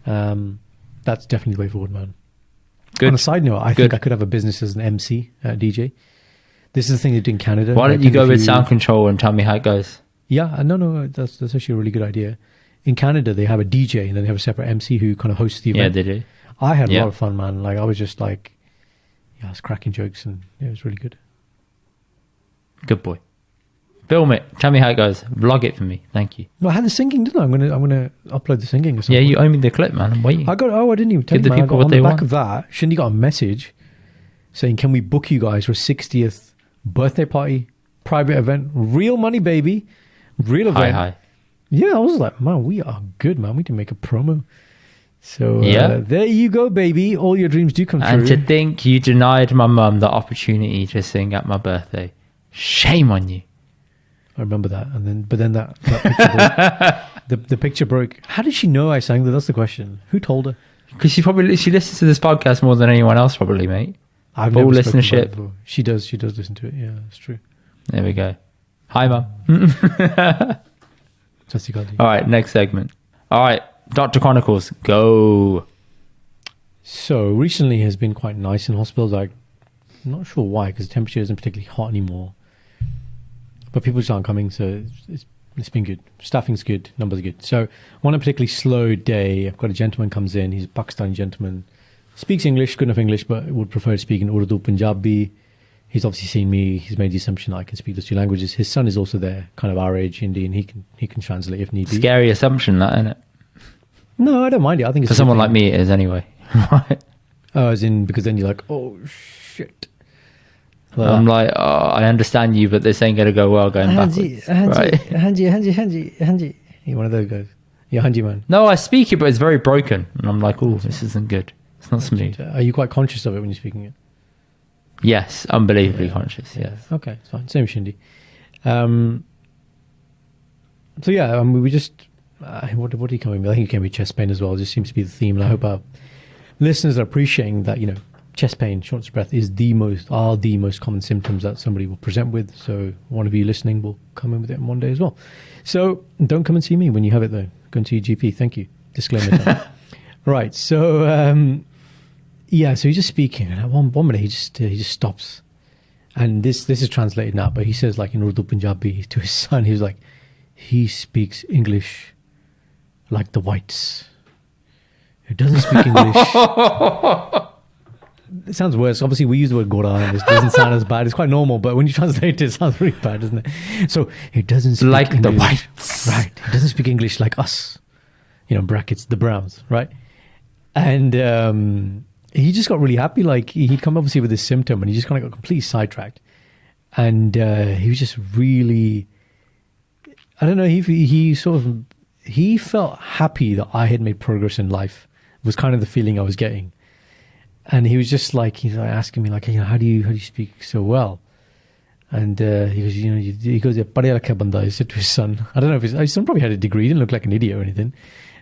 That's definitely the way forward, man.
Good.
On a side note, I think I could have a business as an MC, DJ. This is the thing they do in Canada.
Why don't you go with sound control and tell me how it goes?
Yeah, no, that's actually a really good idea. In Canada, they have a DJ and then they have a separate MC who kind of hosts the event.
Yeah, they do.
I had a lot of fun, man. Like I was just like, I was cracking jokes and it was really good.
Good boy. Film it. Tell me how it goes. Vlog it for me. Thank you.
No, I had the singing, didn't I? I'm gonna upload the singing or something.
Yeah, you owe me the clip, man. I'm waiting.
I didn't even tell
Give
you,
the
man.
people
On
what
the
they
back
want.
of that, Shindy got a message saying, "Can we book you guys for a 60th birthday party, private event, real money, baby, real event."
Hi.
Yeah, I was like, man, we are good, man. We didn't make a promo. So
Yeah.
there you go, baby. All your dreams do come
And
true.
to think you denied my mum the opportunity to sing at my birthday. Shame on you.
I remember that, but then that picture broke. the picture broke. How did she know I sang that? That's the question. Who told her?
Because she listens to this podcast more than anyone else, probably, mate.
I've
Full
never spoken about
listenership.
it before. She does listen to it. Yeah, it's true.
There we go. Hi, mum.
Sasikali.
All right, next segment. All right, Dr. Chronicles, go.
So recently has been quite nice in hospitals. Like, I'm not sure why, because the temperature isn't particularly hot anymore. But people just aren't coming, so it's been good. Staffing's good, numbers are good. So on a particularly slow day, I've got a gentleman comes in. He's a Pakistani gentleman, speaks English, good enough English, but would prefer to speak in Urdu, Punjabi. He's obviously seen me. He's made the assumption I can speak those two languages. His son is also there, kind of our age, Hindi, and he can translate if need be.
Scary assumption, that, isn't it?
No, I don't mind it. I think it's
For
a good
someone
thing.
like me, it is anyway. Right.
Oh, as in, because then you're like, oh shit.
I'm like, oh, I understand you, but this ain't going to go well going backwards. Right?
Hanji. You're one of those guys. You're Hanji man.
No, I speak it, but it's very broken. And I'm like, oh, this isn't good. It's not smooth.
Are you quite conscious of it when you're speaking it?
Yes, unbelievably conscious, yes.
Okay, it's fine. Same Shindy. So yeah, I mean, we just... what did he come with? I think he came with chest pain as well. It just seems to be the theme. And I hope our listeners are appreciating that, chest pain, shortness of breath are the most common symptoms that somebody will present with. So one of you listening will come in with it one day as well. So don't come and see me when you have it though. Go and see your GP. Thank you. Disclaimer time. Right. So so he's just speaking, and at one minute he just stops, and this is translated now, but he says, like, in Urdu Punjabi to his son, he was like, he speaks English like the whites. He doesn't speak English. It sounds worse. Obviously, we use the word Gora, and it doesn't sound as bad. It's quite normal, but when you translate it, it sounds really bad, doesn't it? So he doesn't speak
Like
English,
the whites.
right? He doesn't speak English like us, brackets, the Browns, right? And he just got really happy. Like, he'd come obviously with this symptom, and he just kind of got completely sidetracked. And he was just really, I don't know, he felt happy that I had made progress in life, was kind of the feeling I was getting. And he was just like, he's like asking me, like, how do you speak so well? And he goes, "Padhya likha banda," he said to his son. I don't know if his son probably had a degree. He didn't look like an idiot or anything.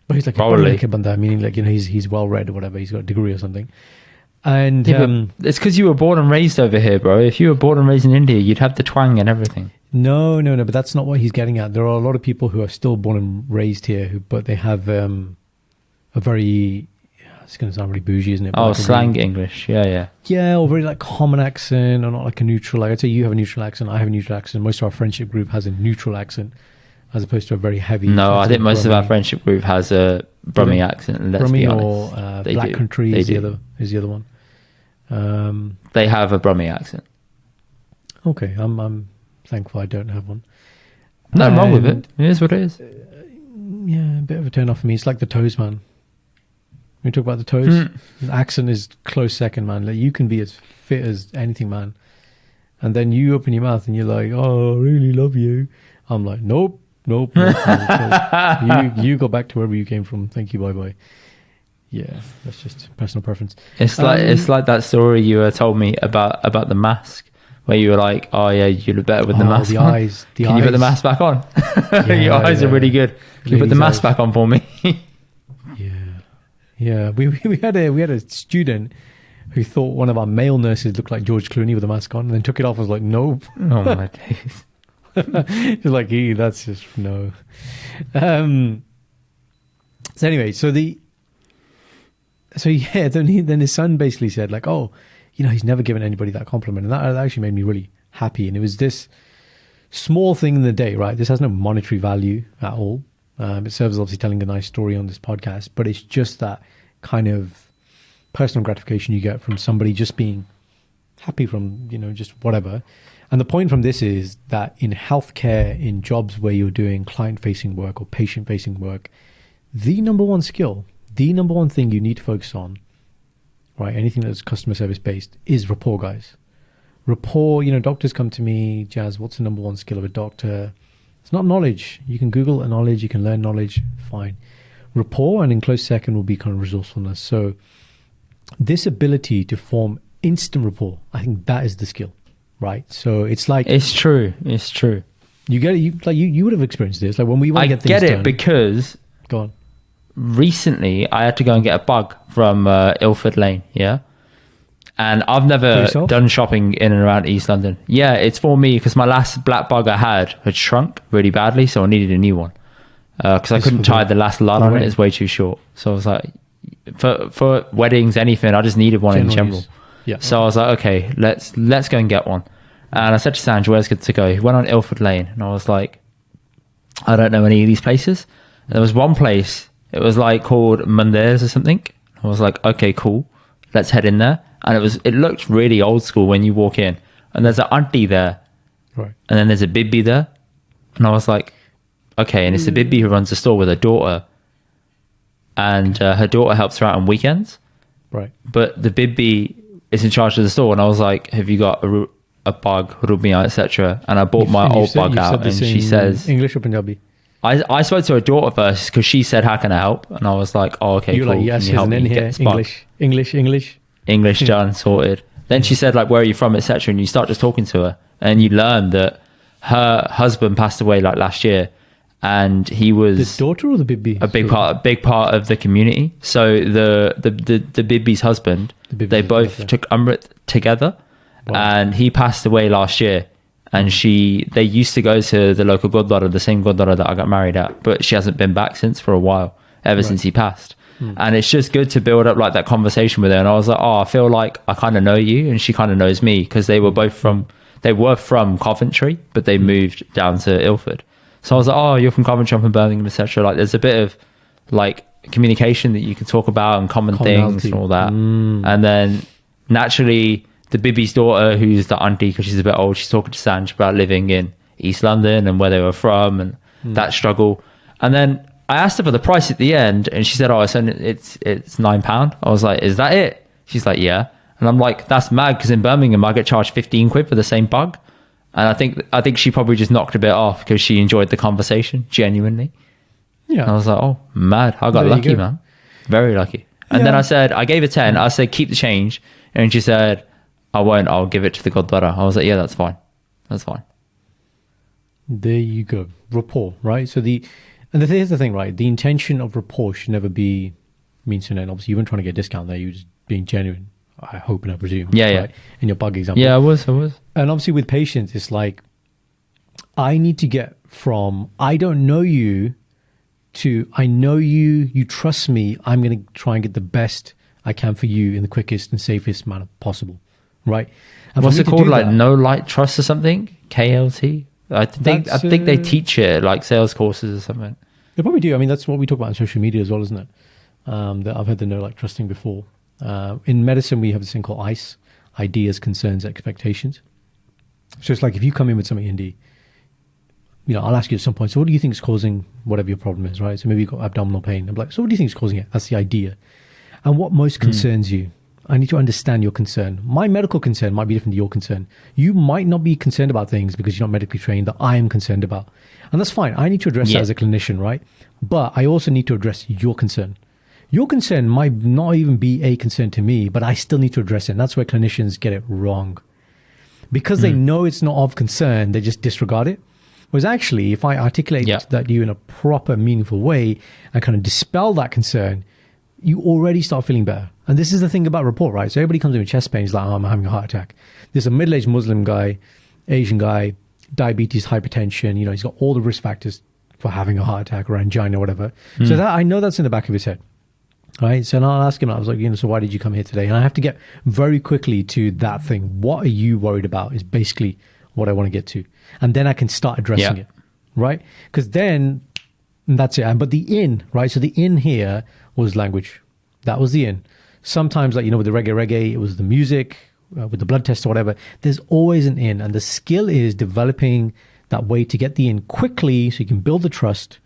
But he's like,
Probably.
"Padhya likha banda," meaning like, he's well read or whatever. He's got a degree or something. And
Yeah, but it's because you were born and raised over here, bro. If you were born and raised in India, you'd have the twang and everything.
no, but that's not what he's getting at. There are a lot of people who are still born and raised here, but they have a very, it's going to sound really bougie, isn't it? But
Oh,
like a
slang
really-
English. Yeah.
Yeah, or very like common accent, or not like a neutral. Like, I'd say you have a neutral accent, I have a neutral accent. Most of our friendship group has a neutral accent, as opposed to a very heavy.
No, I
sort
think
of
most of our
Brummy-
friendship group has a Brummy accent. Let's
Brummy
be
or
honest. They
Black
do.
Country
They
is
do.
the other one.
They have a Brummy accent.
Okay, I'm thankful I don't have one.
Nothing wrong with
And-
it. It is what it is.
Yeah, a bit of a turn off for me. It's like the toes, man. We talk about the toes. The accent is close second, man. Like, you can be as fit as anything, man. And then you open your mouth and you're like, oh, I really love you. I'm like, nope. You go back to wherever you came from. Thank you. Bye bye. Yeah, that's just personal preference.
It's like that story you told me about the mask, where you were like, oh yeah, you look better with the mask
the
on.
eyes.
Can you put the mask back on? Your eyes are really good. Can you put the mask back on for me?
Yeah. We had a student who thought one of our male nurses looked like George Clooney with a mask on, and then took it off. I was like, nope.
Oh my days.
She's like, that's just no. So anyway, then his son basically said like, oh, he's never given anybody that compliment, and that actually made me really happy. And it was this small thing in the day, right? This has no monetary value at all. It serves obviously telling a nice story on this podcast, but it's just that kind of personal gratification you get from somebody just being happy from, just whatever. And the point from this is that in healthcare, in jobs where you're doing client-facing work or patient-facing work, the number one skill, the number one thing you need to focus on, right, anything that's customer service-based, is rapport, guys. Rapport, doctors come to me, Jazz, what's the number one skill of a doctor? It's not knowledge. You can Google a knowledge, you can learn knowledge, fine. Rapport, and in close second, will be kind of resourcefulness. So this ability to form instant rapport, I think that is the skill. Right, so it's like
it's true.
You get it. You would have experienced this. Like when we want to get things done.
Because
go on.
Recently, I had to go and get a bug from Ilford Lane. Yeah, and I've never done shopping in and around East London. Yeah, it's for me because my last black bug I had shrunk really badly, so I needed a new one because I couldn't tie the last lot on it. It's way too short. So I was like, for weddings, anything, I just needed one in general.
Yeah.
So I was like, okay, let's go and get one. And I said to Sanj, where's good to go? He went on Ilford Lane, and I was like, I don't know any of these places. And there was one place, it was like called Mundares or something. I was like, okay, cool, let's head in there. And it looked really old school when you walk in. And there's an auntie there,
right? And
then there's a bibbi there. And I was like, okay, and it's the bibbi who runs the store with her daughter. And her daughter helps her out on weekends.
Right.
But the bibbi is in charge of the store, and I was like, have you got a bug, rubia, etc.? And I bought my old bug out, and she says
English or Punjabi.
I spoke to her daughter first because she said, how can I help? And I was like, oh, okay,
you're
cool.
Like, yes,
can you help me
here,
get this bug? English done, sorted. Then she said, like, where are you from, etc.? And you start just talking to her, and you learn that her husband passed away like last year, and he was
the daughter or the bibbi,
a big part of the community. So the bibbi's husband, they both took Amrit together. Wow. And he passed away last year, and they used to go to the local Gurdwara, the same Gurdwara that I got married at, but she hasn't been back since for a while, ever since he passed. And it's just good to build up like that conversation with her. And I was like, oh, I feel like I kind of know you, and she kind of knows me, because they were from Coventry, but they moved down to Ilford. So I was like, oh, you're from Coventry, I'm from Birmingham, etc. Like, there's a bit of like communication that you can talk about and common things and all that. And then naturally, the bibbi's daughter, who's the auntie because she's a bit old, she's talking to Sanj about living in East London and where they were from and that struggle. And then I asked her for the price at the end, and she said, oh, it's £9. I was like, is that it? She's like, yeah. And I'm like, that's mad, because in Birmingham I get charged 15 quid for the same bug. And I think she probably just knocked a bit off because she enjoyed the conversation genuinely. Yeah. And I was like, oh, mad. I got lucky, man. Very lucky. And then I gave her 10. I said, keep the change. And she said, I won't. I'll give it to the Gurdwara. I was like, yeah, that's fine. That's fine.
There you go. Rapport, right? So here's the thing, right? The intention of rapport should never be means to an end. Obviously, you weren't trying to get a discount there. You were just being genuine. I hope and I presume.
Yeah,
right? In your bug example.
Yeah, I was.
And obviously with patients, it's like, I need to get from, I don't know you, to, I know you, you trust me, I'm going to try and get the best I can for you in the quickest and safest manner possible. Right? And
what's it called? Like no light trust or something? KLT? I think they teach it like sales courses or something.
They probably do. I mean, that's what we talk about on social media as well, isn't it? That I've heard the no light trusting before. In medicine, we have this thing called ICE, ideas, concerns, expectations. So it's like, if you come in with something, Indy, I'll ask you at some point, so what do you think is causing whatever your problem is, right? So maybe you've got abdominal pain. I'm like, so what do you think is causing it? That's the idea. And what most concerns you? I need to understand your concern. My medical concern might be different to your concern. You might not be concerned about things because you're not medically trained that I am concerned about. And that's fine. I need to address that as a clinician, right? But I also need to address your concern. Your concern might not even be a concern to me, but I still need to address it. And that's where clinicians get it wrong. Because they know it's not of concern, they just disregard it. Whereas actually, if I articulate that to you in a proper, meaningful way and kind of dispel that concern, you already start feeling better. And this is the thing about Rapport, right? So everybody comes in with chest pain, he's like, oh, I'm having a heart attack. There's a middle-aged Muslim guy, Asian guy, diabetes, hypertension, he's got all the risk factors for having a heart attack or angina or whatever. So that I know that's in the back of his head. Right. So now I'll ask him, I was like, so why did you come here today? And I have to get very quickly to that thing. What are you worried about is basically what I want to get to. And then I can start addressing it. Right. Because then that's it. But the in, right. So the in here was language. That was the in. Sometimes like, with the reggae, it was the music, with the blood test or whatever. There's always an in. And the skill is developing that way to get the in quickly so you can build the trust.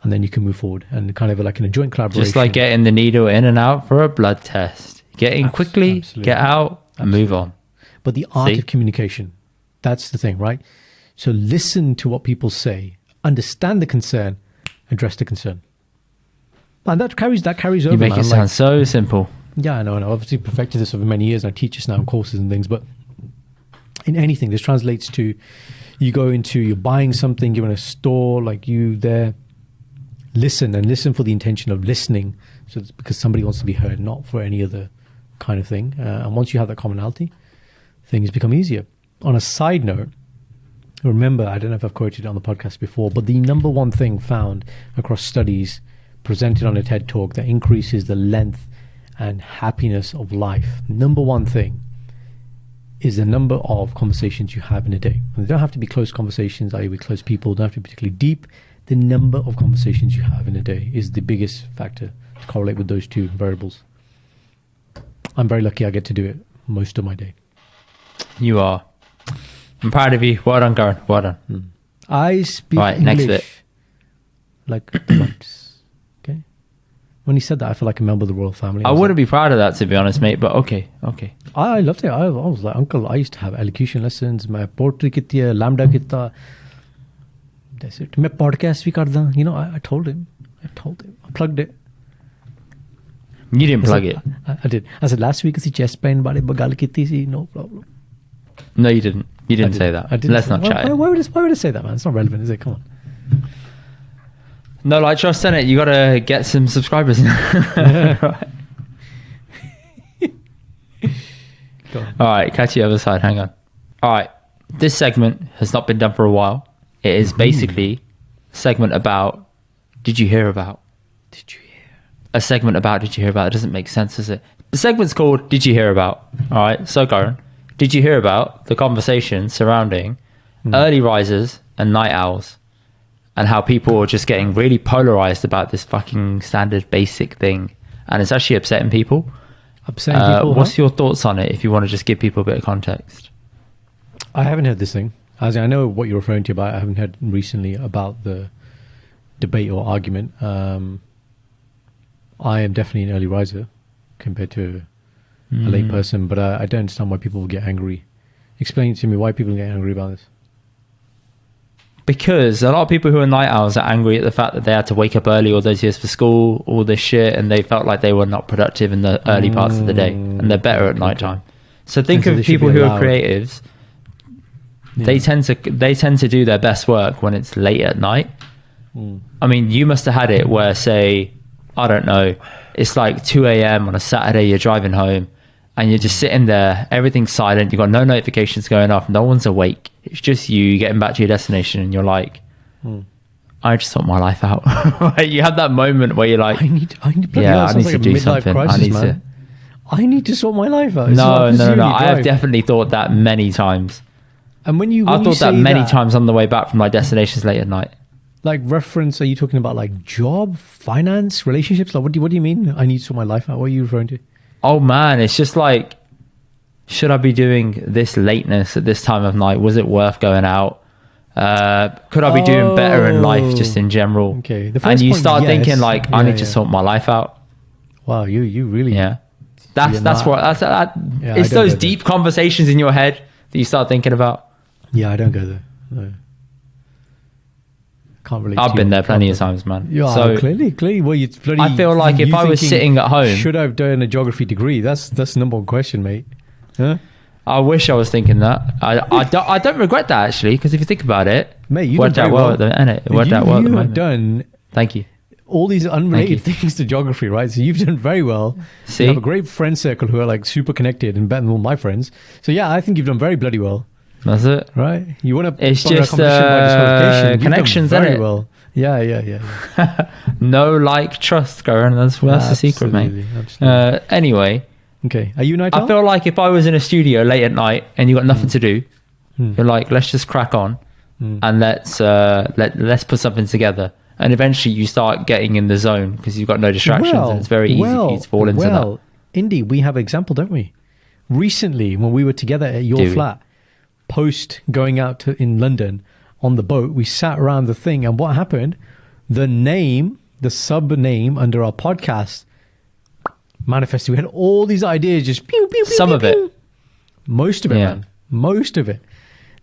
And then you can move forward and kind of like in a joint collaboration.
Just like getting the needle in and out for a blood test. Get in quickly, get out, and move on.
But the art of communication, that's the thing, right? So listen to what people say, understand the concern, address the concern. And that carries over.
You make it sound so simple.
Yeah, I know. And I've obviously perfected this over many years. And I teach this now in courses and things. But in anything, this translates to you're buying something, you're in a store, like you there. Listen for the intention of listening. So it's because somebody wants to be heard, not for any other kind of thing. And once you have that commonality, things become easier. On a side note, remember, I don't know if I've quoted it on the podcast before, but the number one thing found across studies presented on a TED Talk that increases the length and happiness of life, number one thing is the number of conversations you have in a day. And they don't have to be close conversations, i.e. with close people, don't have to be particularly deep. The number of conversations you have in a day is the biggest factor to correlate with those two variables. I'm very lucky I get to do it most of my day.
You are. I'm proud of you. Well done, Karan. Well done.
I speak English
next bit.
Like the monks. Okay. When he said that, I feel like a member of the royal family.
I wouldn't be proud of that, to be honest, mate, but okay.
I loved it. I was like, uncle, I used to have elocution lessons. My poetry kitti, lambda kitta. That's it. मैं podcast भी करदा. I told him. I plugged it.
You didn't plug it.
I did. I said last week, chest pain बारे बगाल कीती सी. No problem.
No, you didn't. You didn't say that. Let's not chat.
Why would I say that, man? It's not relevant, is it? Come on.
No, like Josh said it, you got to get some subscribers. Right. All right, catch you other side. Hang on. All right. This segment has not been done for a while. It is basically a segment about, did you hear about? Did you hear? A segment about, did you hear about? It doesn't make sense, does it? The segment's called, Did You Hear About? All right. So, Karan, did you hear about the conversation surrounding early risers and night owls and how people are just getting really polarized about this fucking standard basic thing? And it's actually upsetting people. What's your thoughts on it if you want to just give people a bit of context?
I haven't heard this thing. As I know what you're referring to, but I haven't heard recently about the debate or argument. I am definitely an early riser compared to a late person, but I don't understand why people get angry. Explain to me why people get angry about this.
Because a lot of people who are night owls are angry at the fact that they had to wake up early all those years for school, all this shit, and they felt like they were not productive in the early parts of the day, and they're better at nighttime. So think of people who are creatives. Yeah. They tend to do their best work when it's late at night. I mean, you must have had it where, say, I don't know, it's like 2 a.m. on a Saturday, you're driving home and you're just sitting there, everything's silent, you've got no notifications going off, no one's awake, it's just you getting back to your destination, and you're like, I just sort my life out. You have that moment where you're like, I need to do something.
I need to sort my life out.
No. I have definitely thought that many times.
And
I thought that many times on the way back from my destinations late at night.
Like reference, are you talking about like job, finance, relationships? Like what do you mean? I need to sort my life out. What are you referring to?
Oh man, it's just like, should I be doing this lateness at this time of night? Was it worth going out? Could I be doing better in life just in general?
Okay.
And you start thinking like, I need to sort my life out.
Wow, you really
That's
Yeah,
it's
I don't
those
go there.
deep conversations in your head that you start thinking about.
Yeah, I don't go there. No. Can't relate.
I've
to
been
you.
there plenty of times, man.
Yeah,
So
clearly. Well, you bloody.
I feel like if
you
I was
thinking,
sitting at home,
should I have done a geography degree? That's the number one question, mate. Huh?
I wish I was thinking that. I don't regret that actually, because if you think about it,
Mate, you
worked
done
out
very
well
well.
at the minute. It worked out well at the
You have
moment.
done
Thank you.
all these unrelated
Thank
things to geography, right? So you've done very well.
See?
You have a great friend circle who are like super connected and better than all my friends. So yeah, I think you've done very bloody well,
That's it.
right? You want to?
It's just, connections,
very
innit?
well. Yeah.
No, like, trust, Karan. That's the secret, mate.
Absolutely.
Anyway,
Okay, are you night
I
owl?
feel like if I was in a studio late at night and you got nothing to do,
Hmm.
you're like, let's just crack on and let's put something together. And eventually you start getting in the zone because you've got no distractions and it's very easy for you to fall into that.
Indy, we have an example, don't we? Recently, when we were together at your
Do we?
flat, post going out in London on the boat, we sat around the thing, and what happened? The sub name under our podcast manifested. We had all these ideas, just pew, pew, pew,
Some
pew,
of it.
pew. Most of it,
Yeah.
man. Most of it.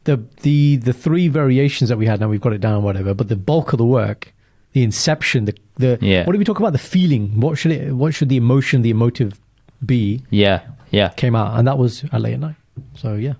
The three variations that we had, now we've got it down, whatever. But the bulk of the work, the inception,
Yeah.
what do we talk about? The feeling. What should the emotion, the emotive be?
Yeah.
Came out, and that was at late at night. So yeah.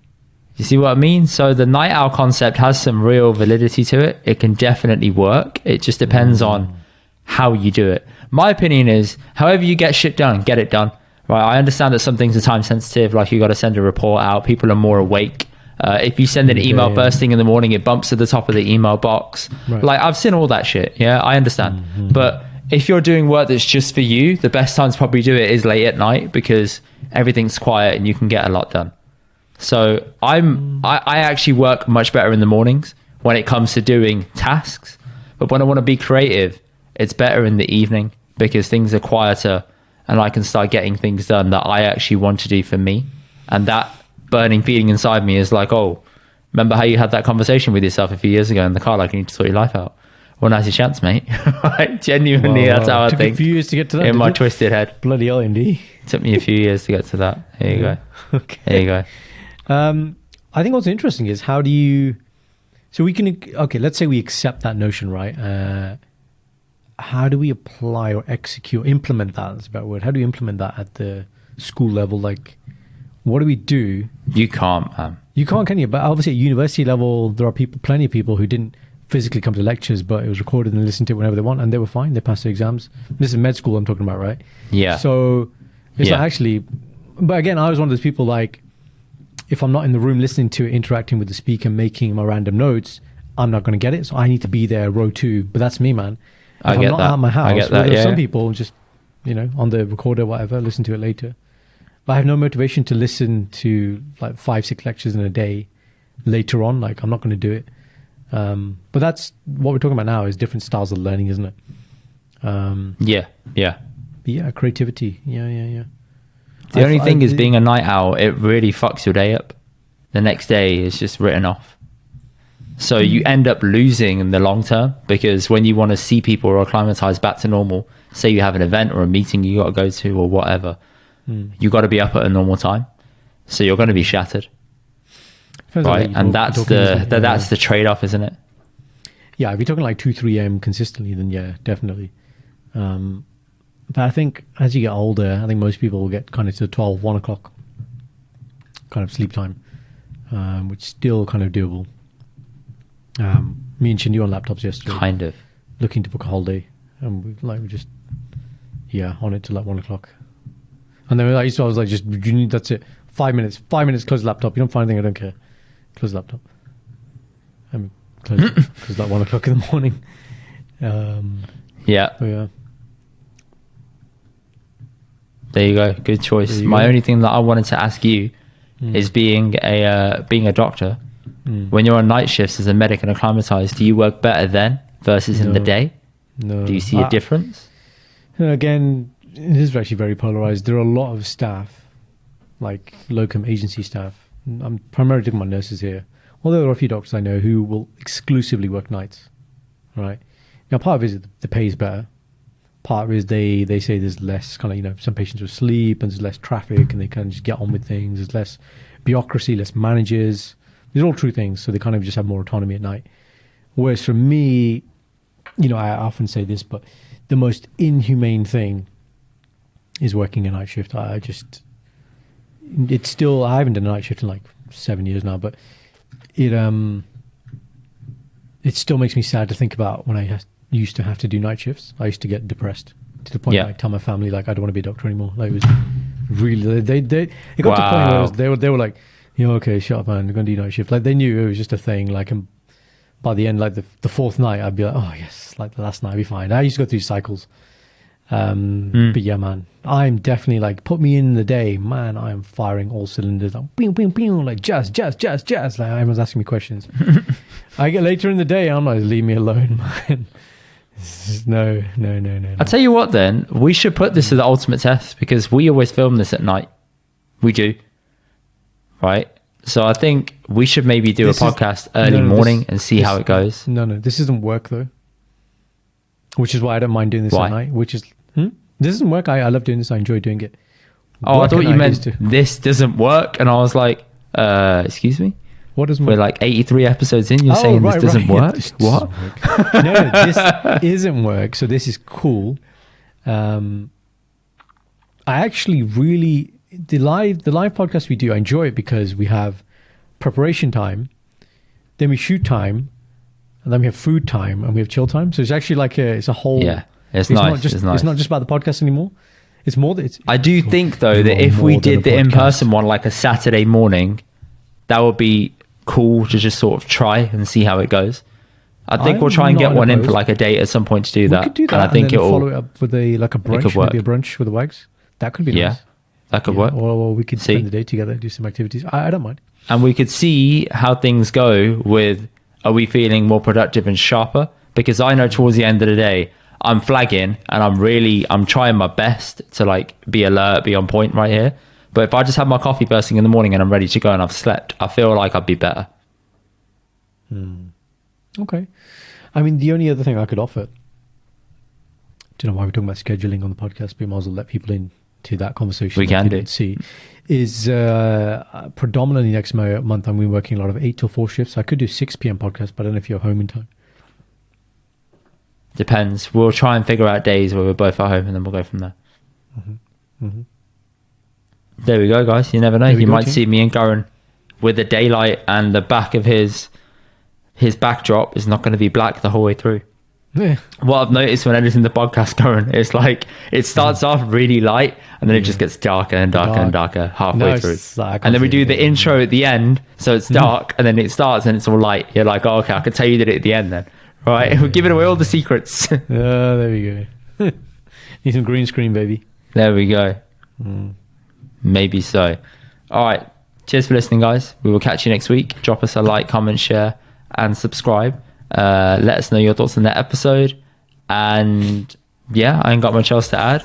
You see what I mean? So the night owl concept has some real validity to it. It can definitely work. It just depends on how you do it. My opinion is, however you get shit done, get it done. Right? I understand that some things are time sensitive, like you got to send a report out. People are more awake. If you send an email
Yeah.
first thing in the morning, it bumps to the top of the email box.
Right.
Like, I've seen all that shit. Yeah, I understand. But if you're doing work that's just for you, the best time to probably do it is late at night because everything's quiet and you can get a lot done. So I actually work much better in the mornings when it comes to doing tasks. But when I want to be creative, it's better in the evening because things are quieter and I can start getting things done that I actually want to do for me. And that burning feeling inside me is like, oh, remember how you had that conversation with yourself a few years ago in the car, like you need to sort your life out. Well, now's your chance, mate. Like, genuinely, that's how I
Took
think
a few years to get to that.
in
did
my
it?
twisted head.
Bloody hell, Indy.
It took me a few years to get to that. There you go.
Okay.
There you go.
I think what's interesting is how do you, so we can, okay, let's say we accept that notion, right? How do we apply or execute, implement that? That's a better word. How do we implement that at the school level? Like, what do we do?
You can't, man.
You can't, can you? But obviously at university level, there are plenty of people who didn't physically come to lectures, but it was recorded and listened to it whenever they want, and they were fine. They passed their exams. This is med school I'm talking about, right?
Yeah.
So it's
Yeah.
like actually, but again, I was one of those people like, if I'm not in the room listening to it, interacting with the speaker, making my random notes, I'm not going to get it. So I need to be there, row 2. But that's me, man. If
I
I'm
get
not
that.
at my
I
house,
get that,
whether
yeah.
some people just, on the recorder, whatever, listen to it later. But I have no motivation to listen to like 5-6 lectures in a day later on. Like, I'm not going to do it. But that's what we're talking about now, is different styles of learning, isn't it?
Yeah.
But yeah, creativity. Yeah.
The only thing is, being a night owl, it really fucks your day up. The next day is just written off. So you end up losing in the long term, because when you want to see people or acclimatize back to normal, say you have an event or a meeting you got to go to or whatever, you got to be up at a normal time. So you're going to be shattered.
Depends on
Right?
what
And
you're
that's
talking, isn't it?
that's the trade-off, isn't it?
Yeah, if you're talking like 2-3 a.m. consistently, then yeah, definitely. But I think as you get older, I think most people will get kind of to 12, 1 o'clock kind of sleep time, which is still kind of doable. Me and Shindy on laptops yesterday,
Kind of.
looking to book a holiday, and we're just on it till like 1 o'clock. And then I was like, just you need, that's it, 5 minutes, close the laptop. You don't find anything, I don't care. Close the laptop. I mean, close like 1 o'clock in the morning.
Yeah.
So yeah.
There you go. Good choice.
There you
My
go.
only thing that I wanted to ask you is being a doctor. When you're on night shifts as a medic and acclimatized, do you work better then versus in the
No.
day?
No.
Do you see a difference?
Again, it is actually very polarized. There are a lot of staff, like locum agency staff. I'm primarily talking about nurses here. Although there are a few doctors I know who will exclusively work nights. Right. Now, part of it is the pay is better, Part is they say there's less kind of, you know, some patients will sleep and there's less traffic and they kind of just get on with things. There's less bureaucracy, less managers. These are all true things. So they kind of just have more autonomy at night. Whereas for me, you know, I often say this, but the most inhumane thing is working a night shift. It's still, I haven't done a night shift in like 7 years now, but it still makes me sad to think about when I used to have to do night shifts. I used to get depressed to the point where I tell my family, like, I don't want to be a doctor anymore. Like, it was really, it got to the point where they were like, you know, okay, shut up, man, we're going to do night shift. Like, they knew it was just a thing. Like, and by the end, like the fourth night, I'd be like, oh yes, like the last night, I'd be fine. I used to go through cycles. But yeah, man, I'm definitely like, put me in the day, man, I am firing all cylinders, like, bing, bing, bing, like jazz. Like, everyone's asking me questions. I get later in the day, I'm like, leave me alone, man. No.
I'll tell you what, then we should put this to the ultimate test, because we always film this at night. We do, right? So I think we should maybe do a podcast early morning and see how it goes.
No, this doesn't work though. Which is why I don't mind doing this at night. This doesn't work. I love doing this. I enjoy doing it.
I thought you meant this doesn't work, and I was like, excuse me?
What doesn't
work?
We're
like 83 episodes in, you're saying this doesn't work?
This
what?
Doesn't work. No, this isn't work. So this is cool. I actually really, the live podcast we do, I enjoy it because we have preparation time, then we shoot time, and then we have food time, and we have chill time. So it's actually like it's a whole.
Yeah, it's nice.
It's not just about the podcast anymore. It's more that
I do think though that if we did the in-person one like a Saturday morning, that would be cool to just sort of try and see how it goes. I think we'll try and get one in for like a date at some point to do that.
We could do that,
and I think it'll
follow it up with a brunch, maybe a brunch with the wags. That could be nice.
Yeah, that could work.
Or we could spend the day together, do some activities. I don't mind.
And we could see how things go with, are we feeling more productive and sharper? Because I know towards the end of the day, I'm flagging and I'm trying my best to like be alert, be on point right here. But if I just have my coffee first thing in the morning and I'm ready to go and I've slept, I feel like I'd be better.
Okay. I mean, the only other thing I could offer, don't know why we're talking about scheduling on the podcast, but we might as well let people into that conversation.
We can do.
See, is predominantly next month I'm working a lot of 8 till 4 shifts. I could do 6 p.m. podcast, but I don't know if you're home in time.
Depends. We'll try and figure out days where we're both at home and then we'll go from there. There we go, guys. You never know. You might see me and Karan with the daylight, and the back of his backdrop is not going to be black the whole way through.
Yeah.
What I've noticed when editing the podcast, Karan, it's like it starts off really light and then it just gets darker and darker and darker halfway through. And then we do the intro at the end, so it's dark, and then it starts and it's all light. You're like, oh, okay, I could tell you did it at the end then. Right? We're giving away all the secrets.
There we go. Need some green screen, baby.
There we go. Maybe so. All right. Cheers for listening, guys. We will catch you next week. Drop us a like, comment, share, and subscribe. Let us know your thoughts on that episode. And yeah, I ain't got much else to add.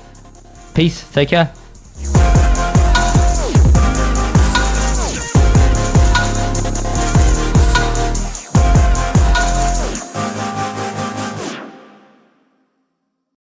Peace. Take care.